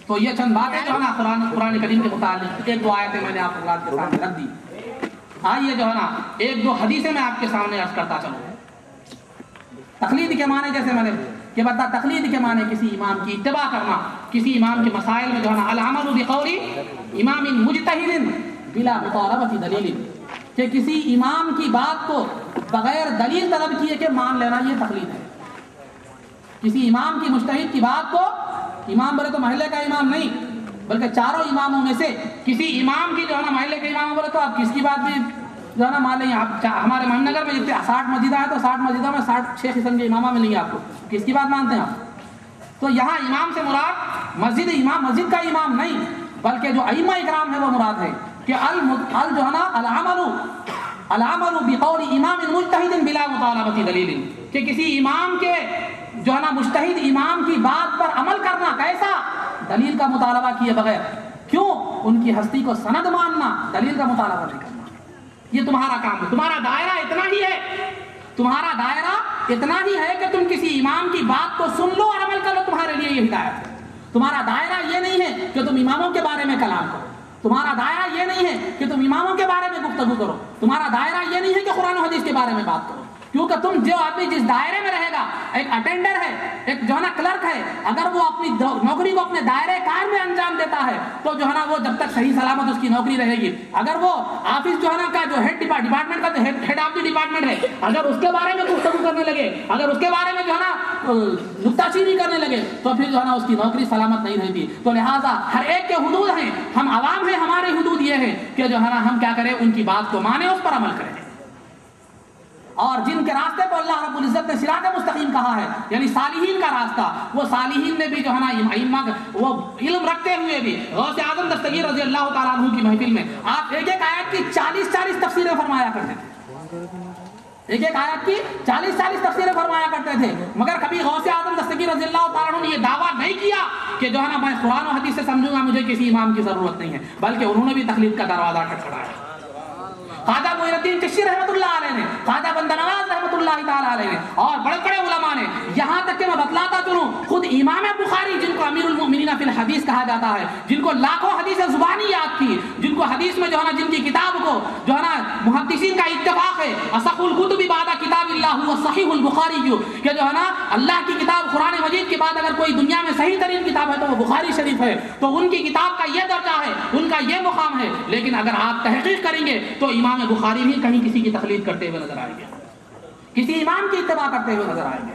تو یہ چند باتیں جو ہے نا قرآن کریم کے متعلق، ایک دو آیتیں میں نے آپ حضرات کے سامنے رکھ دی۔ آئیے جو ہے نا ایک دو حدیثیں میں آپ کے سامنے عرض کرتا چلوں۔ تقلید کے معنی، جیسے میں نے یہ بتا، تقلید کے معنی کسی امام کی اتباع کرنا کسی امام کے مسائل میں جو ہے نا العمل بقول امام مجتہد بلا مطالبۃ دلیل، کہ کسی امام کی بات کو بغیر دلیل طلب کیے کہ مان لینا یہ تقلید ہے۔ کسی امام کی مجتہد کی بات کو، امام بولے تو محلے کا امام نہیں بلکہ چاروں اماموں میں سے کسی امام کی جو ہے نا محلے کے امام بولے تو آپ کس کی بات بھی جو ہے نا مان لیں۔ آپ ہمارے محمد نگر میں جتنے 60 مسجدیں ہیں تو 60 مسجدوں میں 6 قسم کے امامہ ملیں گے آپ کو، کس کی بات مانتے ہیں آپ؟ تو یہاں امام سے مراد مسجد کا امام نہیں بلکہ جو ائمہ اکرام ہے وہ مراد ہے کہ جو ہے نا العمل بقول امام مجتہد بلا مطالبۃ دلیل، کہ کسی امام کے جو ہے نا مجتہد امام کی بات پر عمل کرنا، کیسا؟ دلیل کا مطالبہ کیے بغیر۔ کیوں؟ ان کی ہستی کو سند ماننا، دلیل کا مطالبہ نہیں کرنا۔ یہ تمہارا کام ہے، تمہارا دائرہ اتنا ہی ہے، تمہارا دائرہ اتنا ہی ہے کہ تم کسی امام کی بات کو سن لو اور عمل کر لو، تمہارے لیے یہ ہدایت ہے۔ تمہارا دائرہ یہ نہیں ہے کہ تم اماموں کے بارے میں کلام کرو، تمہارا دائرہ یہ نہیں ہے کہ تم اماموں کے بارے میں گفتگو کرو، تمہارا دائرہ یہ نہیں ہے کہ قرآن و حدیث کے بارے میں بات کرو، کیونکہ تم جو آدمی جس دائرے میں رہے گا، ایک اٹینڈر ہے، ایک جو ہے نا کلرک ہے، اگر وہ اپنی نوکری کو اپنے دائرے کار میں انجام دیتا ہے تو جو ہے نا وہ جب تک صحیح سلامت اس کی نوکری رہے گی۔ اگر وہ آفس جو ہے نا کا جو ہیڈ ڈپارٹمنٹ کا ہیڈ آف دی ڈپارٹمنٹ ہے، اگر اس کے بارے میں گفتگو کرنے لگے، اگر اس کے بارے میں جو ہے نا نکتہ چینی کرنے لگے تو پھر جو ہے نا اس کی نوکری سلامت نہیں رہتی۔ تو لہٰذا ہر ایک کے حدود ہیں، ہم عوام ہیں، ہمارے حدود یہ ہے کہ جو ہے نا ہم کیا کریں، ان کی بات کو مانیں، اس پر عمل کریں۔ اور جن کے راستے کو اللہ رب العزت نے صراط مستقیم کہا ہے، یعنی صالحین کا راستہ، وہ صالحین نے بھی جو ہے نا ائمہ وہ علم رکھتے ہوئے بھی غوث اعظم دستگیر رضی اللہ تعالیٰ عنہ کی محفل میں آپ ایک ایک آیت کی 40 تفسیریں فرمایا کرتے تھے، ایک ایک آیت کی 40 تفسیریں فرمایا کرتے تھے، مگر کبھی غوث اعظم دستگیر رضی اللہ تعالیٰ عنہ نے یہ دعویٰ نہیں کیا کہ جو ہے نا میں قرآن و حدیث سے سمجھوں گا، مجھے کسی امام کی ضرورت نہیں ہے، بلکہ انہوں نے بھی تقلید کا دروازہ کھٹکھٹایا۔ خواجہ معین الدین چشتی رحمۃ اللہ علیہ نے، خواجہ بندہ نواز رحمۃ اللہ تعالیٰ علیہ نے، اور بڑے بڑے علماء نے، یہاں تک کہ میں بتلاتا چلوں، خود امام بخاری جن کو امیر المؤمنین فی الحدیث کہا جاتا ہے، جن کو لاکھوں حدیث زبانی یاد تھی، جن کو حدیث میں جو ہے نا جن کی کتاب کو جو ہے نا محدثین کا اتفاق ہے اصح الکتب بعد کتاب اللہ و صحیح البخاری کی، کہ جو ہے نا اللہ کی کتاب قرآن مجید کے بعد اگر کوئی دنیا میں صحیح ترین کتاب ہے تو وہ بخاری شریف ہے، تو ان کی کتاب کا یہ درجہ ہے، ان کا یہ مقام ہے۔ لیکن اگر آپ تحقیق کریں گے تو امام بخاری بھی کہیں کسی کی تقلید کرتے ہوئے نظر آئیں گے، کسی امام کی اتباع کرتے ہوئے نظر آئیں گے،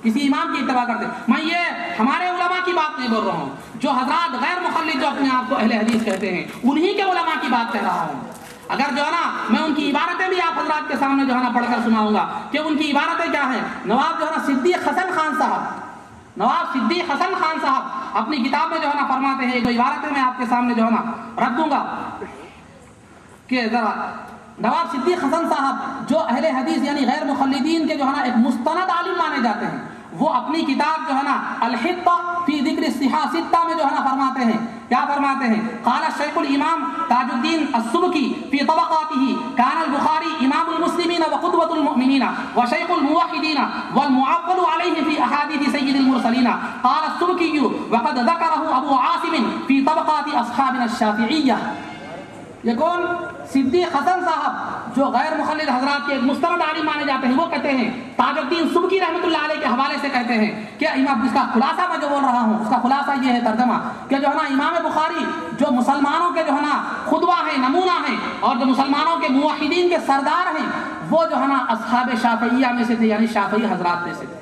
کسی امام کی اتباع کرتے۔ میں یہ ہمارے علماء کی بات نہیں بول رہا ہوں، جو حضرات غیر مخلد جو اپنے آپ کو اہل حدیث کہتے ہیں انہی کے علماء کی بات کہہ رہا ہوں۔ اگر جو ہے نا میں ان کی عبارتیں بھی آپ حضرات کے سامنے جو ہے نا پڑھ کر سناؤں گا کہ ان کی عبارتیں کیا ہیں۔ نواب جو ہے نا صدیق حسن خان صاحب، نواب صدیق حسن خان صاحب اپنی کتاب میں جو ہے نا فرماتے ہیں، جو عبارتیں میں آپ کے سامنے جو ہے نا رکھ دوں گا کہ ذرا نواب صدیق حسن صاحب جو اہل حدیث یعنی غیر مخلدین کے جو ہے نا ایک مستند عالم مانے جاتے ہیں، وہ اپنی کتاب جو ہے نا الحطہ فی ذکر الصحاح ستہ میں جو ہے نا فرماتے ہیں، کیا فرماتے ہیں؟ قال الشیخ الامام تاج الدین السبکی فی طبقاتہ کان البخاری امام المسلمین وقدوۃ المؤمنین وشیخ الموحدین والمعول علیہ فی احادیث سید المرسلین۔ قال السبکی وقد ذکرہ ابو عاصم فی طبقات اصحابنا الشافعیہ۔ یہ کون؟ صدیق حسن صاحب جو غیر مخلد حضرات کے مستند عالم مانے جاتے ہیں، وہ کہتے ہیں، تاج الدین سبکی رحمۃ اللہ علیہ کے حوالے سے کہتے ہیں کہ امام، اس کا خلاصہ میں جو بول رہا ہوں اس کا خلاصہ یہ ہے ترجمہ، کہ جو ہے نا امام بخاری جو مسلمانوں کے جو ہے نا قدوہ ہیں، نمونہ ہیں، اور جو مسلمانوں کے موحدین کے سردار ہیں، وہ جو ہے نا اصحاب شافعیہ میں سے تھے، یعنی شافعی حضرات میں سے تھے۔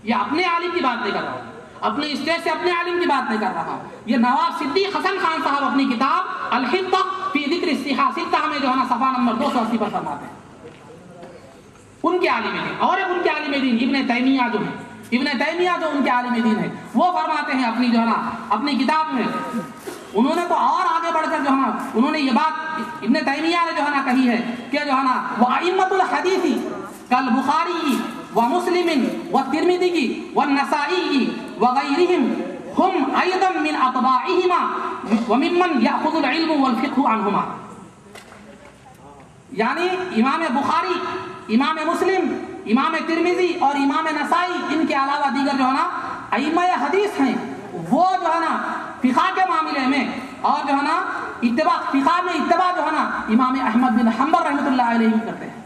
یہ اپنے عالم کی بات نہیں کر رہا ہوں، اپنے اسٹیج سے اپنے عالم کی بات نہیں کر رہا ہوں، یہ نواب صدیق حسن خان صاحب اپنی کتاب الحطہ فی ذکر الصحاح ستہ میں جو ہے نا صفحہ نمبر 280 پر فرماتے ہیں۔ ان کے عالم دین اور ان کے عالم دین ابن تیمیہ جو ہیں، ابن تیمیہ جو ان کے عالم دین ہیں، وہ فرماتے ہیں اپنی جو ہے نا اپنی کتاب میں، انہوں نے تو اور آگے بڑھ کر جو ہے نا انہوں نے یہ بات ابن تیمیہ نے جو ہے نا کہی ہے کہ جو ہے نا وَأَئِمَّةُ الْحَدِيثِ كَالْبُخَارِيِّ وَمُسْلِمٍ وَالتِّرْمِذِيِّ وَالنَّسَائِيِّ وَغَيْرِهِمْ ہم ایضا من اطباعہما وممن یاخذ العلم والفقہ عنہما۔ یعنی امام بخاری، امام مسلم، امام ترمذی اور امام نسائی، ان کے علاوہ دیگر جو ہے نا ائمہ حدیث ہیں، وہ جو ہے نا فقہ کے معاملے میں اور جو ہے نا اتباع، فقہ میں اتباع جو ہے نا امام احمد بن حنبل رحمۃ اللہ علیہ کرتے ہیں۔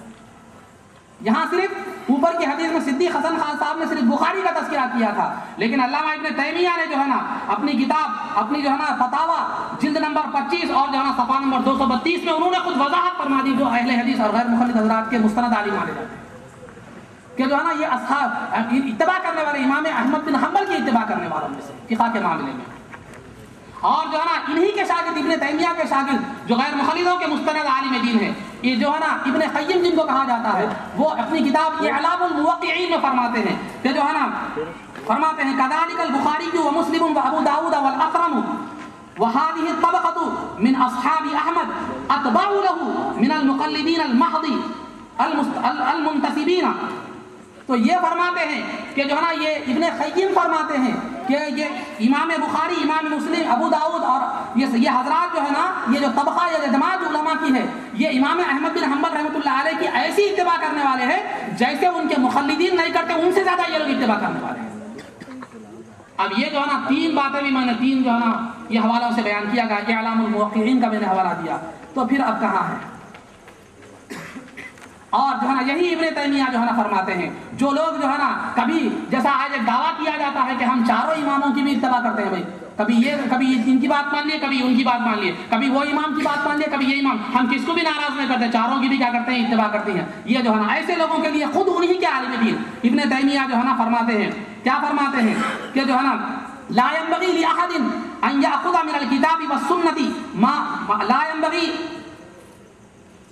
یہاں صرف اوپر کی حدیث میں صدیق حسن خان صاحب نے صرف بخاری کا تذکرہ کیا تھا، لیکن علامہ ابن تیمیہ نے جو ہے نا اپنی کتاب، اپنی جو ہے نا فتاوا جلد نمبر 25 اور جو ہے نا صفحہ نمبر 232 میں انہوں نے خود وضاحت فرما دی، جو اہل حدیث اور غیر مخلد حضرات کے مستند عالم مانے جاتے ہیں، کہ جو ہے نا یہ اصحاب اتباع کرنے والے امام احمد بن حنبل کی اتباع کرنے والوں میں سے فقہ کے معاملے میں، اور جو ہے نا انہی کے شاگرد ابن تیمیہ کے شاگرد جو غیر مخلدوں کے مستند عالم دین ہیں، یہ جو ہے نا ابن قیم جن کو کہا جاتا ہے، وہ اپنی کتاب اعلام الموقعین میں فرماتے ہیں کہ جو ہے نا فرماتے ہیں کذالک البخاری ومسلم وابو داؤد والاکرم وهذه الطبقة من اصحاب احمد اتباع له من المقلدین المحض المنتسبین. تو یہ فرماتے ہیں کہ جو ہے نا یہ ابن قیم فرماتے ہیں کہ یہ امام بخاری، امام مسلم، ابو داؤد اور یہ حضرات جو ہے نا یہ جو طبقہ یا جماعت علماء کی ہے، یہ امام احمد بن حنبل رحمۃ اللہ علیہ کی ایسی اتباع کرنے والے ہیں جیسے ان کے مخلدین نہیں کرتے، ان سے زیادہ یہ لوگ اتباع کرنے والے ہیں. اب یہ جو ہے نا تین باتیں بھی میں نے تین جو ہے نا یہ حوالوں سے بیان کیا گیا کہ اعلام الموقعین کا میں نے حوالہ دیا، تو پھر اب کہاں ہے؟ اور جو ہے نا یہی ابن تیمیہ جو ہے نا فرماتے ہیں جو لوگ جو ہے نا کبھی جیسا آج ایک دعویٰ کیا جاتا ہے کہ ہم چاروں اماموں کی بھی اتباع کرتے ہیں، بھائی کبھی ان کی بات مان لیے، کبھی ان کی بات مان لیے، کبھی وہ امام کی بات مان لیے، کبھی یہ امام، ہم کس کو بھی ناراض نہیں کرتے، چاروں کی بھی کیا کرتے ہیں اتباع کرتے ہیں. یہ جو ہے نا ایسے لوگوں کے لیے خود انہی کے عالم دین ابن تیمیہ جو ہے نا فرماتے ہیں، کیا فرماتے ہیں کہ جو ہے نا لا ينبغي لأحد ان يأخذ من الكتاب والسنة ما لا ينبغي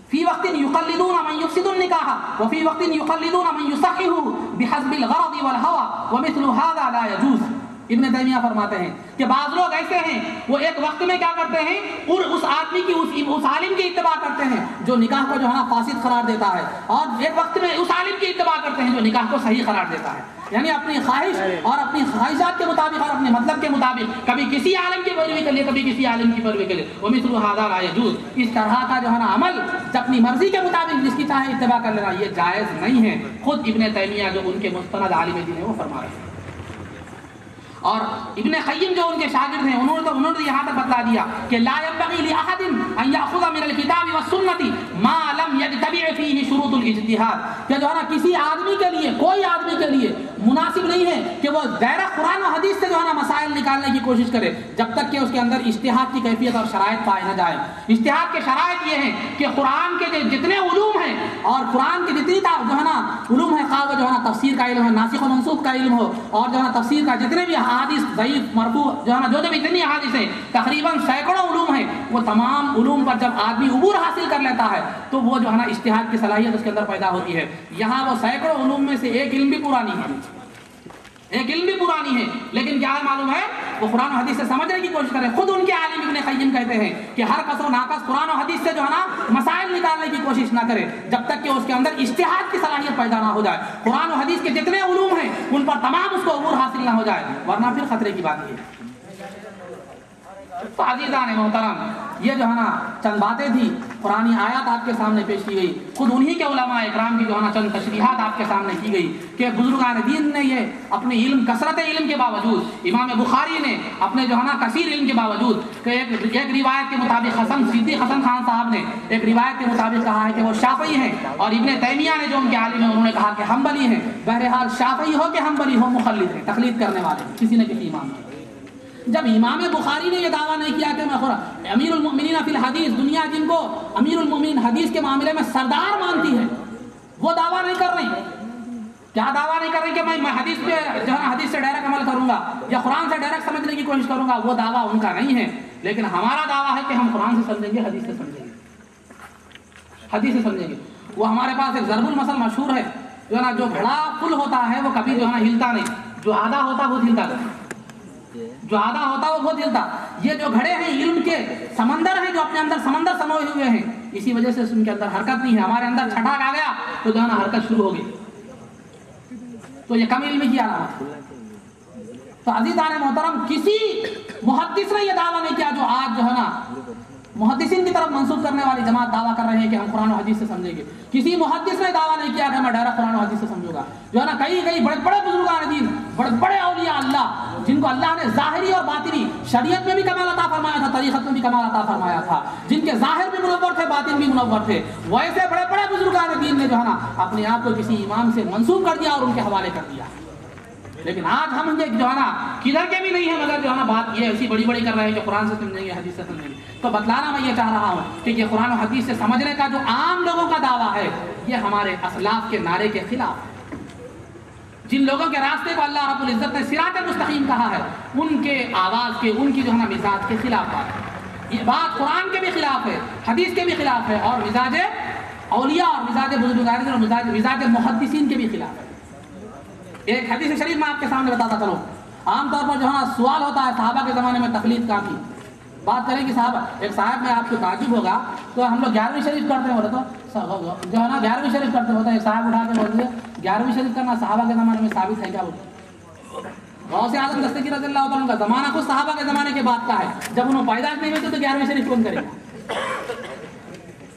في وقت يقلدون من يفسد النكاح وفي وقت يقلدون من يصححه بحسب الغرض والهوى ومثل هذا لا يجوز. ابن تیمیہ فرماتے ہیں کہ بعض لوگ ایسے ہیں وہ ایک وقت میں کیا کرتے ہیں اور اس آدمی کی اس عالم کی اتباع کرتے ہیں جو نکاح کو جو ہے نا فاسد قرار دیتا ہے، اور ایک وقت میں اس عالم کی اتباع کرتے ہیں جو نکاح کو صحیح قرار دیتا ہے. یعنی اپنی خواہش اور اپنی خواہشات کے مطابق اور اپنے مطلب کے مطابق کبھی کسی عالم کی پیروی کے لیے، کبھی کسی عالم کی پیروی کے لیے. ومثل هذا لا يجوز. اس طرح کا جو ہے نا عمل اپنی مرضی کے مطابق جس کی چاہے اتباع کر لینا یہ جائز نہیں ہے. خود ابن تیمیہ جو ان کے مستند عالم دین ہے وہ فرما رہے ہیں. اور ابن قیم جو ان کے شاگرد ہیں انہوں نے یہاں تک بتلا دیا کہ لا ينبغي لأحد ان يأخذ من الكتاب والسنة ما لم يتبع فيه شروط الاجتهاد. کہ جو ہے نا کسی آدمی کے لیے، کوئی آدمی کے لیے مناسب نہیں ہے کہ وہ دائرہ قرآن و حدیث سے جو ہے نا مسائل نکالنے کی کوشش کرے جب تک کہ اس کے اندر اجتہاد کی کیفیت اور شرائط پائے نہ جائے. اجتہاد کے شرائط یہ ہیں کہ قرآن کے جتنے علوم ہیں اور قرآن کی جتنی جو ہے نا علوم ہے، خواہ وہ جو ہے نا تفسیر کا علم ہے، ناسخ و منسوخ کا علم ہو، اور جو ہے نا تفسیر کا جتنے بھی احادیث ضعیف مرفوع جو ہے نا جو بھی اتنی احادیث ہیں تقریباً سینکڑوں علوم ہیں، وہ تمام علوم پر جب آدمی عبور حاصل کر لیتا ہے تو وہ جو ہے نا اجتہاد کی صلاحیت اس کے اندر پیدا ہوتی ہے. یہاں وہ سینکڑوں علوم میں سے ایک علم بھی پورا نہیں ہے، ایک علم بھی پورا نہیں ہے، لیکن کیا ہے معلوم ہے وہ قرآن و حدیث سے سمجھنے کی کوشش کرے. خود ان کے عالم ابن قیم کہتے ہیں کہ ہر کس و ناقص قرآن و حدیث سے جو ہے نا مسائل نکالنے کی کوشش نہ کرے جب تک کہ اس کے اندر اجتہاد کی صلاحیت پیدا نہ ہو جائے. قرآن و حدیث کے جتنے علوم ہیں ان پر تمام اس کو عبور حاصل نہ ہو جائے، ورنہ پھر خطرے کی بات ہے. تو عزیزان محترم یہ جو ہے نا چند باتیں تھی، قرآنی آیات آپ کے سامنے پیش کی گئی، خود انہی کے علماء اکرام کی جو ہے نا چند تشریحات آپ کے سامنے کی گئی کہ بزرگان دین نے یہ اپنے علم، کثرت علم کے باوجود، امام بخاری نے اپنے جو ہے نا کثیر علم کے باوجود کہ ایک روایت کے مطابق صدیق حسن خان صاحب نے ایک روایت کے مطابق کہا ہے کہ وہ شافعی ہیں، اور ابن تیمیہ نے جو ان کے عالم ہیں انہوں نے کہا کہ حنبلی ہیں. بہرحال شافعی ہو کہ حنبلی ہو مخلد ہیں، تقلید کرنے والے ہیں کسی نہ کسی امام کی. جب امام بخاری نے یہ دعویٰ نہیں کیا کہ میں امیر المؤمنین فی الحدیث، دنیا جن کو امیر المؤمنین حدیث کے معاملے میں سردار مانتی ہے، وہ دعویٰ نہیں کر رہی. کیا دعویٰ نہیں کر رہی کہ میں حدیث پہ جو ہے حدیث سے ڈائریکٹ عمل کروں گا یا قرآن سے ڈائریکٹ سمجھنے کی کوشش کروں گا، وہ دعویٰ ان کا نہیں ہے. لیکن ہمارا دعویٰ ہے کہ ہم قرآن سے سمجھیں گے، حدیث سے سمجھیں گے، حدیث سے سمجھیں گے. وہ ہمارے پاس ایک ضرب المثل مشہور ہے جو ہے نا، جو بڑا پل ہوتا ہے وہ کبھی جو ہے نا ہلتا نہیں، جو آدھا ہوتا وہ ہلتا نہیں، جو آدھا ہوتا وہ بہت ہلتا. یہ جو گھڑے ہیں علم کے سمندر ہیں جو اپنے اندر سمندر سموئے ہوئے ہیں، اسی وجہ سے ان کے اندر حرکت نہیں ہے. ہمارے اندر چھٹاک آ گیا تو جو ہے نا حرکت شروع ہو گئی، تو یہ کم علمی کی علامت. تو عزیزان محترم کسی محدث نے یہ دعویٰ نہیں کیا جو آج جو ہے نا محدثین کی طرف منسوب کرنے والی جماعت دعویٰ کر رہے ہیں کہ ہم قرآن و حدیث سے سمجھیں گے. کسی محدث نے دعویٰ نہیں کیا کہ میں ڈائریکٹ قرآن و حدیث سے سمجھوں گا. جو ہے نا کئی بڑے بڑے بزرگان دین، بڑے بڑے اولیاء اللہ جن کو اللہ نے ظاہری اور باطنی، شریعت میں بھی کمال عطا فرمایا تھا، طریقت میں بھی کمال عطا فرمایا تھا، جن کے ظاہر بھی منور تھے، باطن بھی منور تھے، ویسے بڑے بڑے بزرگان دین نے جو ہے نا اپنے آپ کو کسی امام سے منسوب کر دیا اور ان کے حوالے کر دیا. لیکن آج ہم جو ہے نا کدھر کے بھی نہیں ہیں، مگر جو ہے نا بات یہ ایسی بڑی بڑی کر رہے ہیں کہ قرآن سے سمجھیں گے، حدیث سے سمجھیں گے. تو بتلانا میں یہ چاہ رہا ہوں کہ یہ قرآن و حدیث سے سمجھنے کا جو عام لوگوں کا دعویٰ ہے، یہ ہمارے اسلاف کے نعرے کے خلاف ہے. جن لوگوں کے راستے کو اللہ رب العزت نے صراط مستقیم کہا ہے، ان کے آواز کے، ان کی جو ہے نا مزاج کے خلاف بات ہے. یہ بات قرآن کے بھی خلاف ہے، حدیث کے بھی خلاف ہے، اور مزاج اولیاء اور مزاج بزرگان اور مزاج محدثین کے بھی خلاف ہے. ایک حدیث شریف میں آپ کے سامنے بتاتا چلوں. عام طور پر جو ہے نا سوال ہوتا ہے صحابہ کے زمانے میں تقلید کہاں تھی. بات کریں کہ صحابہ، ایک صاحب میں آپ کو تعجب ہوگا تو ہم لوگ 11ویں شریف کرتے ہیں، بولے تو جو ہے نا 11ویں شریف کرتے ہوتا ہے. ایک صاحب اٹھا کے بول دیے 11ویں شریف کرنا صحابہ کے زمانے میں ثابت ہے کیا؟ بولتے غوث اعظم دستگیر رضی اللہ عنہ کا زمانہ خود صحابہ کے زمانے کے بعد کا ہے. جب انہوں پیدائش نہیں ہوئی تو 11ویں شریف کون کرے گا؟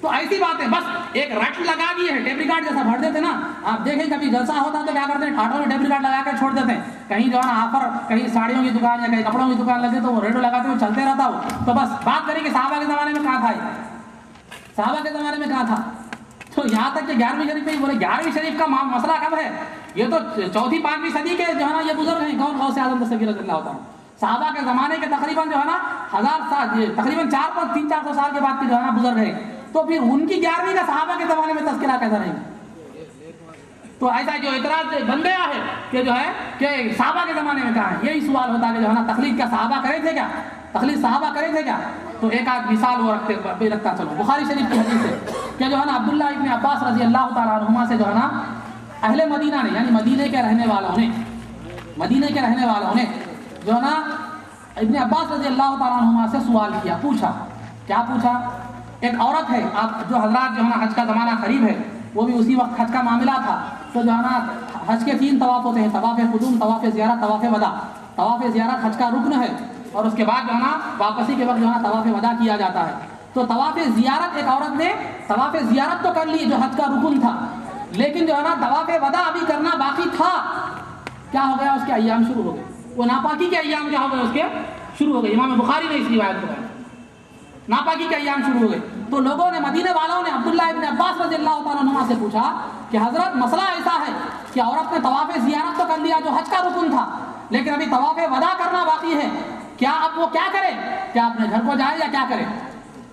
تو ایسی بات ہے، بس ایک رٹ لگا دی ہے. ٹیپ ریکارڈ جیسا بھر دیتے نا، آپ دیکھیں کبھی جلسہ ہوتا تو کیا کرتے ہیں، ٹھاٹھوں میں ٹیپ ریکارڈ لگا کے چھوڑ دیتے ہیں. کہیں جو ہے نا آفر، کہیں ساڑیوں کی دکان یا کہیں کپڑوں کی دکان لگے تو وہ ریڈیو لگاتے ہوئے چلتے رہتا ہو. تو بس بات کریں کہ صحابہ کے زمانے میں کہاں تھا، صحابہ کے زمانے میں کہاں تھا. تو یہاں تک کہ 11ویں شریف میں بولے 11ویں شریف کا مسئلہ کب ہے؟ یہ تو 4ویں 5ویں صدی کے جو ہے نا یہ بزرگ ہیں. کون؟ غوث اعظم دستگیر رضی اللہ عنہ. صحابہ کے زمانے کے تقریباً جو ہے نا 1000 سال، تقریباً 300-400 سال کے بعد کے جو ہے نا بزرگ ہیں. تو پھر ان کی 11ویں کا صحابہ کے زمانے میں تذکرہ کیسا رہے گا؟ تو ایسا جو اعتراض بن گیا ہے کہ جو ہے کہ صحابہ کے زمانے میں کہاں ہے. یہی سوال ہوتا ہے کہ جو ہے نا تقلید کیا صحابہ کرے تھے کیا؟ تقلید صحابہ کرے تھے کیا؟ تو ایک آدھ مثال وہ رکھتا چلو. بخاری شریف کی حدیث ہے کہ جو ہے نا عبداللہ ابن عباس رضی اللہ تعالیٰ عنہما سے جو ہے نا اہل مدینہ نے، یعنی مدینے کے رہنے والوں نے جو ہے نا ابن عباس رضی اللہ تعالیٰ عنہما سے سوال کیا، پوچھا. کیا پوچھا؟ ایک عورت ہے، آپ جو حضرات جو ہے نا حج کا زمانہ قریب ہے، وہ بھی اسی وقت حج کا معاملہ تھا. تو جو ہے نا حج کے 3 طواف ہوتے ہیں، طواف قدوم، طواف زیارت، طواف وداع. طواف زیارت حج کا رکن ہے، اور اس کے بعد جو ہے نا واپسی کے وقت جو ہے نا طواف وداع کیا جاتا ہے. تو طواف زیارت ایک عورت نے طواف زیارت تو کر لی جو حج کا رکن تھا، لیکن جو ہے نا طواف وداع ابھی کرنا باقی تھا. کیا ہو گیا؟ اس کے ایام شروع ہو گئے. وہ ناپاکی کے ایام کیا ہو گئے؟ اس کے شروع ہو گئے. امام بخاری نے اس روایت کو کہا ناپاکی کے ایام شروع ہو گئے. تو لوگوں نے، مدینے والوں نے عبداللہ ابن عباس رضی اللہ تعالیٰ عنہ سے پوچھا کہ حضرت مسئلہ ایسا ہے کہ عورت نے طواف زیارت تو کر لیا جو حج کا رکن تھا، لیکن ابھی طواف وداع کرنا باقی ہے، کیا اب وہ کیا کرے؟ کیا اپنے گھر کو جائے یا کیا کرے؟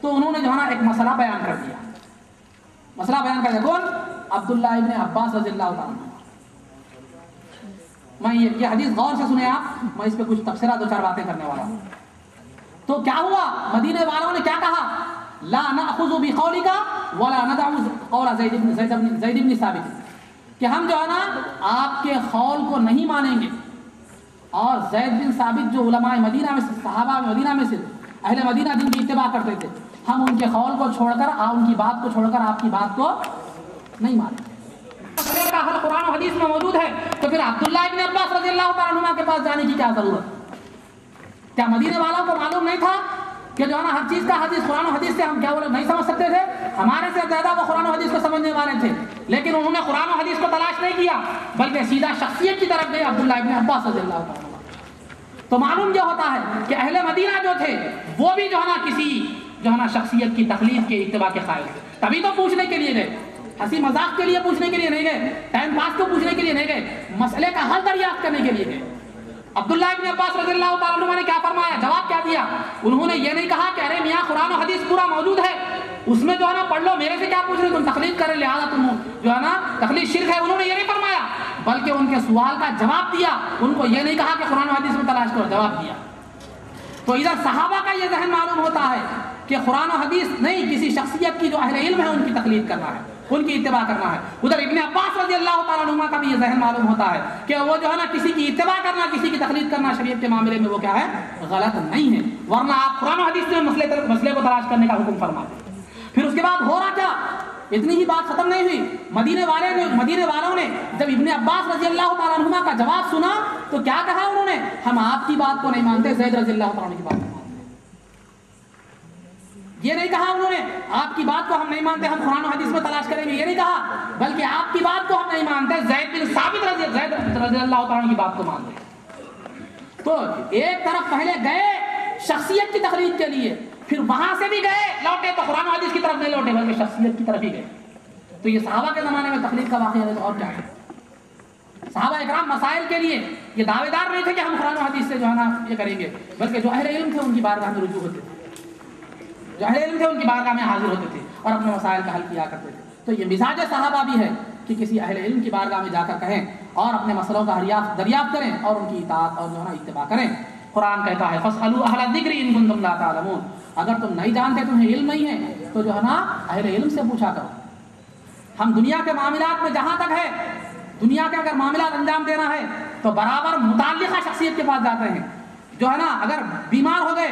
تو انہوں نے جو ہے نا ایک مسئلہ بیان کر دیا. کون؟ عبداللہ ابن عباس رضی اللہ تعالیٰ عنہ. میں یہ حدیث غور سے سنیں آپ، میں اس پہ کچھ تبصرہ 2-4 باتیں کرنے والا ہوں. تو کیا ہوا؟ مدینے والوں نے کیا کہا؟ لا نأخذ بقولک ولا ندع قول زید بن ثابت، کہ ہم جو ہے نا آپ کے قول کو نہیں مانیں گے، اور زید بن ثابت جو علماء مدینہ میں، صحابہ مدینہ میں سے اہل مدینہ جن کی اتباع کرتے تھے، ہم ان کے قول کو چھوڑ کر، ان کی بات کو چھوڑ کر آپ کی بات کو نہیں مانیں. کا حل قرآن و حدیث میں موجود ہے، تو پھر عبداللہ ابن عباس رضی اللہ تعالیٰ عنہ کے پاس جانے کی کیا ضرورت؟ کیا مدینے والوں کو معلوم نہیں تھا کہ جو ہے نا ہر چیز کا حدیث قرآن و حدیث سے ہم کیا بولے نہیں سمجھ سکتے تھے؟ ہمارے سے زیادہ وہ قرآن و حدیث کو سمجھنے والے تھے، لیکن انہوں نے قرآن و حدیث کو تلاش نہیں کیا، بلکہ سیدھا شخصیت کی طرف گئے، عبداللہ ابن عباس رضی اللہ تعالیٰ عنہ. تو معلوم یہ ہوتا ہے کہ اہل مدینہ جو تھے وہ بھی جو ہے نا کسی جو ہے نا شخصیت کی تقلید کے اتباع کے قائل تھے. تبھی تو پوچھنے کے لیے گئے، ہنسی مذاق کے لیے پوچھنے کے لیے نہیں گئے، ٹائم پاس کو پوچھنے کے لیے نہیں گئے، مسئلے کا حل دریافت کرنے کے لیے گئے. عبداللہ ابن عباس رضی اللہ تعالیٰ عنہ نے کیا فرمایا؟ جواب کیا دیا؟ انہوں نے یہ نہیں کہا کہ ارے میاں قرآن و حدیث پورا موجود ہے، اس میں جو ہے نا پڑھ لو، میرے سے کیا پوچھ رہے تم تقلید کر رہے، لہٰذا تم جو ہے نا تقلید شرک ہے. انہوں نے یہ نہیں فرمایا، بلکہ ان کے سوال کا جواب دیا. ان کو یہ نہیں کہا کہ قرآن و حدیث میں تلاش کرو، جواب دیا. تو ادھر صحابہ کا یہ ذہن معلوم ہوتا ہے کہ قرآن و حدیث نہیں، کسی شخصیت کی جو اہل علم ہے ان کی تقلید کرنا ہے، ان کی اتباع کرنا ہے. ادھر ابن عباس رضی اللہ تعالیٰ عنہ کا بھی یہ ذہن معلوم ہوتا ہے کہ وہ جو ہے نا کسی کی اتباع کرنا، کسی کی تقلید کرنا شریعت کے معاملے میں وہ کیا ہے؟ غلط نہیں ہے، ورنہ آپ قرآن و حدیث میں مسئلے کو تلاش کرنے کا حکم فرماتے. پھر اس کے بعد ہو رہا کیا؟ اتنی ہی بات ختم نہیں ہوئی. مدینے والوں نے جب ابن عباس رضی اللہ تعالیٰ عنہ کا جواب سنا تو کیا کہا انہوں نے؟ ہم آپ کی بات کو نہیں مانتے، زید رضی اللہ تعالیٰ عنہ کی بات کو مانتے. یہ نہیں کہا انہوں نے آپ کی بات کو ہم نہیں مانتے، ہم قرآن و حدیث میں تلاش کریں گے، یہ نہیں کہا، بلکہ آپ کی بات کو ہم نہیں مانتے، زید بن ثابت رضی اللہ تعالیٰ عنہ کی بات کو مانتے. تو ایک طرف پہلے گئے شخصیت کی تقلید کے لیے، پھر وہاں سے بھی گئے لوٹے تو قرآن و حدیث کی طرف نہیں لوٹے بلکہ شخصیت کی طرف ہی گئے. تو یہ صحابہ کے زمانے میں تقلید کا واقعہ ہے تو اور کیا ہے. صحابہ اکرام مسائل کے لیے یہ دعوے دار نہیں تھے کہ ہم قرآن و حدیث سے جو ہے نا یہ کریں گے، بلکہ جو اہل علم تھے ان کی بارگاہ میں رجوع ہوتے تھے، جو اہل علم تھے ان کی بارگاہ میں حاضر ہوتے تھے اور اپنے مسائل کا حل کیا کرتے تھے. تو یہ مزاج صحابہ بھی ہے کہ کسی اہل علم کی بارگاہ میں جا کر کہیں اور اپنے مسئلوں کا دریافت کریں اور ان کی اطاعت اور جو ہے نا اتباع کریں. قرآن کہتا ہے فاسألوا اہل الذکر ان کنتم لا تعلمون، اگر تم نہیں جانتے، تمہیں علم نہیں ہے تو جو ہے نا اہل علم سے پوچھا کرو. ہم دنیا کے معاملات میں جہاں تک ہے، دنیا کے اگر معاملات انجام دینا ہے تو برابر متعلقہ شخصیت کے پاس جاتے ہیں. جو ہے نا اگر بیمار ہو گئے،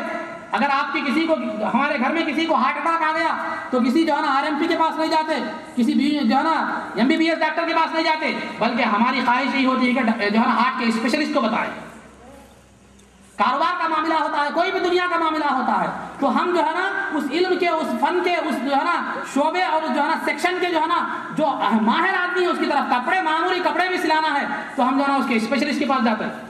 اگر آپ کی کسی کو، ہمارے گھر میں کسی کو ہارٹ اٹیک آ گیا تو کسی جو ہے نا RMP کے پاس نہیں جاتے، کسی جو ہے نا MBBS ڈاکٹر کے پاس نہیں جاتے، بلکہ ہماری خواہش یہی ہوتی ہے کہ جو ہے نا ہارٹ کے اسپیشلسٹ کو بتائیں. کاروبار کا معاملہ ہوتا ہے، کوئی بھی دنیا کا معاملہ ہوتا ہے تو ہم جو ہے نا اس علم کے، اس فن کے، اس جو ہے نا شعبے اور جو ہے نا سیکشن کے جو ہے نا جو ماہر آدمی ہے اس کی طرف، کپڑے معمولی کپڑے بھی سلانا ہے تو ہم جو ہے نا اس کے اسپیشلسٹ کے پاس جاتے ہیں.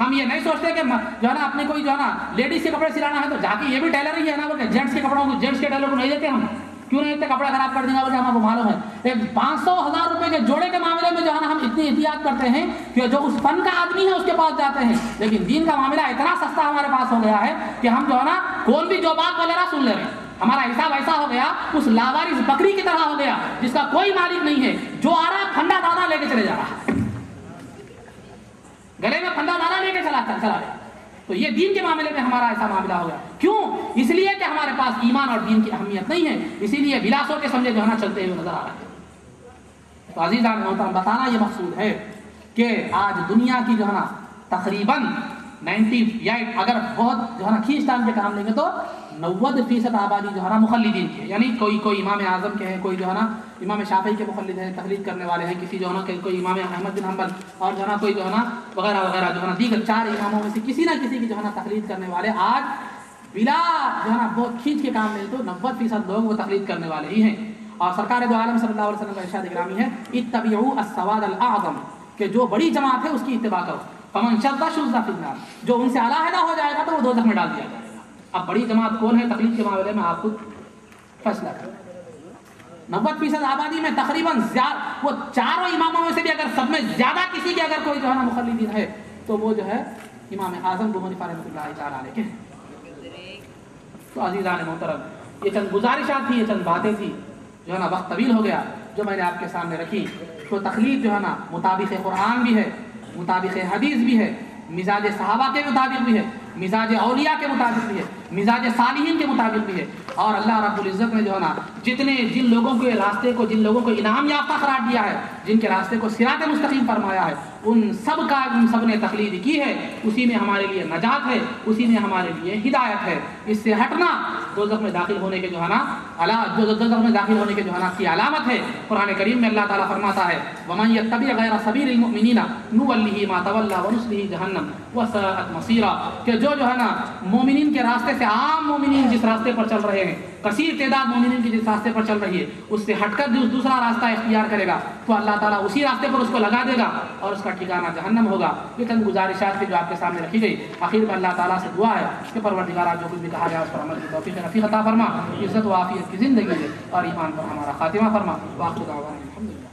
ہم یہ نہیں سوچتے کہ جو ہے نا اپنے کوئی جو ہے نا لیڈیز کے کپڑے سلانا ہے تو جا کے یہ بھی ٹیلر ہی ہے نا، بولتے جینٹس کے کپڑوں کو، جینٹس کے ٹیلر کو نہیں دیتے ہم. کیوں نہیں اتنے کپڑے خراب کر دیں گے؟ بلکہ ہم کو معلوم ہے ایک 500,000 روپے کے جوڑے کے معاملے میں جو ہے نا ہم اتنی احتیاط کرتے ہیں کہ جو اس فن کا آدمی ہے اس کے پاس جاتے ہیں. لیکن دین کا معاملہ اتنا سستا ہمارے پاس ہو گیا ہے کہ ہم جو ہے نا کون بھی جو بات بولے رہا سن لے رہے ہیں. ہمارا حساب ایسا ہو گیا، اس لاوارث بکری کی طرح ہو گیا جس کا کوئی مالک نہیں ہے، جو آ رہا پھندا دانا لے کے چلے جا رہا، گلے میں پھندا دانا لے کے چلا گیا. تو یہ دین کے معاملے میں ہمارا ایسا معاملہ ہو گیا. کیوں؟ اس لیے کہ ہمارے پاس ایمان اور دین کی اہمیت نہیں ہے، اسی لیے بلا سوچے سمجھے جو ہے نا چلتے ہوئے نظر آ رہے ہیں. تو عزیزان محترم، بتانا یہ مقصود ہے کہ آج دنیا کی جو ہے نا تقریباً 98 اگر بہت جو ہے نا کھینچ تان کے کام لیں گے تو 90% آبادی جو ہے نا مخلدین کی ہے. یعنی کوئی امام اعظم کے ہیں، کوئی جو ہے نا امام شافعی کے مخلد ہیں، تقلید کرنے والے ہیں، کسی جو ہے نا کوئی امام احمد بن حنبل اور جو ہے نا کوئی جو ہے نا وغیرہ وغیرہ جو ہے نا دیگر 4 اماموں میں سے کسی نہ کسی کی جو ہے نا تقلید کرنے والے آج بلا جو ہے نا بہت کھینچ کے کام لیں تو 90% لوگ وہ تقلید کرنے والے ہی ہیں. اور سرکار دو عالم صلی اللہ علیہ وسلم کا ارشاد گرامی ہے اتبعوا السواد الاعظم، کہ جو بڑی جماعت ہے اس کی اتباع کرو. فمن شذ شذ فی النار، جو ان سے علیحدہ ہو جائے گا تو وہ دوزخ میں ڈال دیا جائے گا. اب بڑی جماعت کون ہے تقلید کے معاملے میں آپ خود فیصلہ کریں. 90% آبادی میں تقریباً وہ 4 اماموں میں سے بھی اگر سب میں زیادہ کسی کے اگر کوئی جو ہے نا مخلدین ہے تو وہ جو ہے امام اعظم ابو حنیفہ رحمۃ اللہ تعالی علیہ کے ہیں. تو عزیزان محترم، یہ چند گزارشات تھی، یہ چند باتیں تھی جو ہے نا وقت طویل ہو گیا جو میں نے آپ کے سامنے رکھی. تو تقلید جو ہے نا مطابق قرآن بھی ہے، مطابق حدیث بھی ہے، مزاج صحابہ کے مطابق بھی ہے، مزاج اولیاء کے مطابق بھی ہے، مزاج صالحین کے مطابق بھی ہے. اور اللہ رب العزت نے جو ہے نا جن لوگوں کے راستے کو، جن لوگوں کو انعام یافتہ قرار دیا ہے، جن کے راستے کو صراط مستقیم فرمایا ہے، ان سب نے تقلید کی ہے. اسی میں ہمارے لیے نجات ہے، اسی میں ہمارے لیے ہدایت ہے. اس سے ہٹنا دوزخ میں داخل ہونے کے جو ہے نا دوزخ میں داخل ہونے کے جو ہے نا کی علامت ہے. قرآن کریم میں اللہ تعالیٰ فرماتا ہے وَمَن يَتَّبِعْ غَيْرَ سَبِيلِ الْمُؤْمِنِينَ نُوَلِّهِ مَا تَوَلَّى وَنُصْلِهِ جَهَنَّمَ وَسَاءَتْ مَصِيرًا، کہ جو ہے نا مومنین کے راستے سے، عام مومنین جس راستے پر چل رہے ہیں، کثیر تعداد مومنین کی جس راستے پر چل رہی ہے، اس سے ہٹ کر دوسرا راستہ اختیار کرے گا تو اللہ تعالیٰ اسی راستے پر اس کو لگا دے گا اور اس کا ٹھکانہ جہنم ہوگا. یہ چند گزارشات کی جو آپ کے سامنے رکھی گئی. آخر میں اللہ تعالیٰ سے دعا ہے کہ پروردگار جو کچھ بھی کہا گیا اس پر عمل کی توفیق رفیق عطا فرما، عزت و عافیت کی زندگی دے اور ایمان پر ہمارا خاتمہ فرما. وآخر دعوانا الحمدللہ.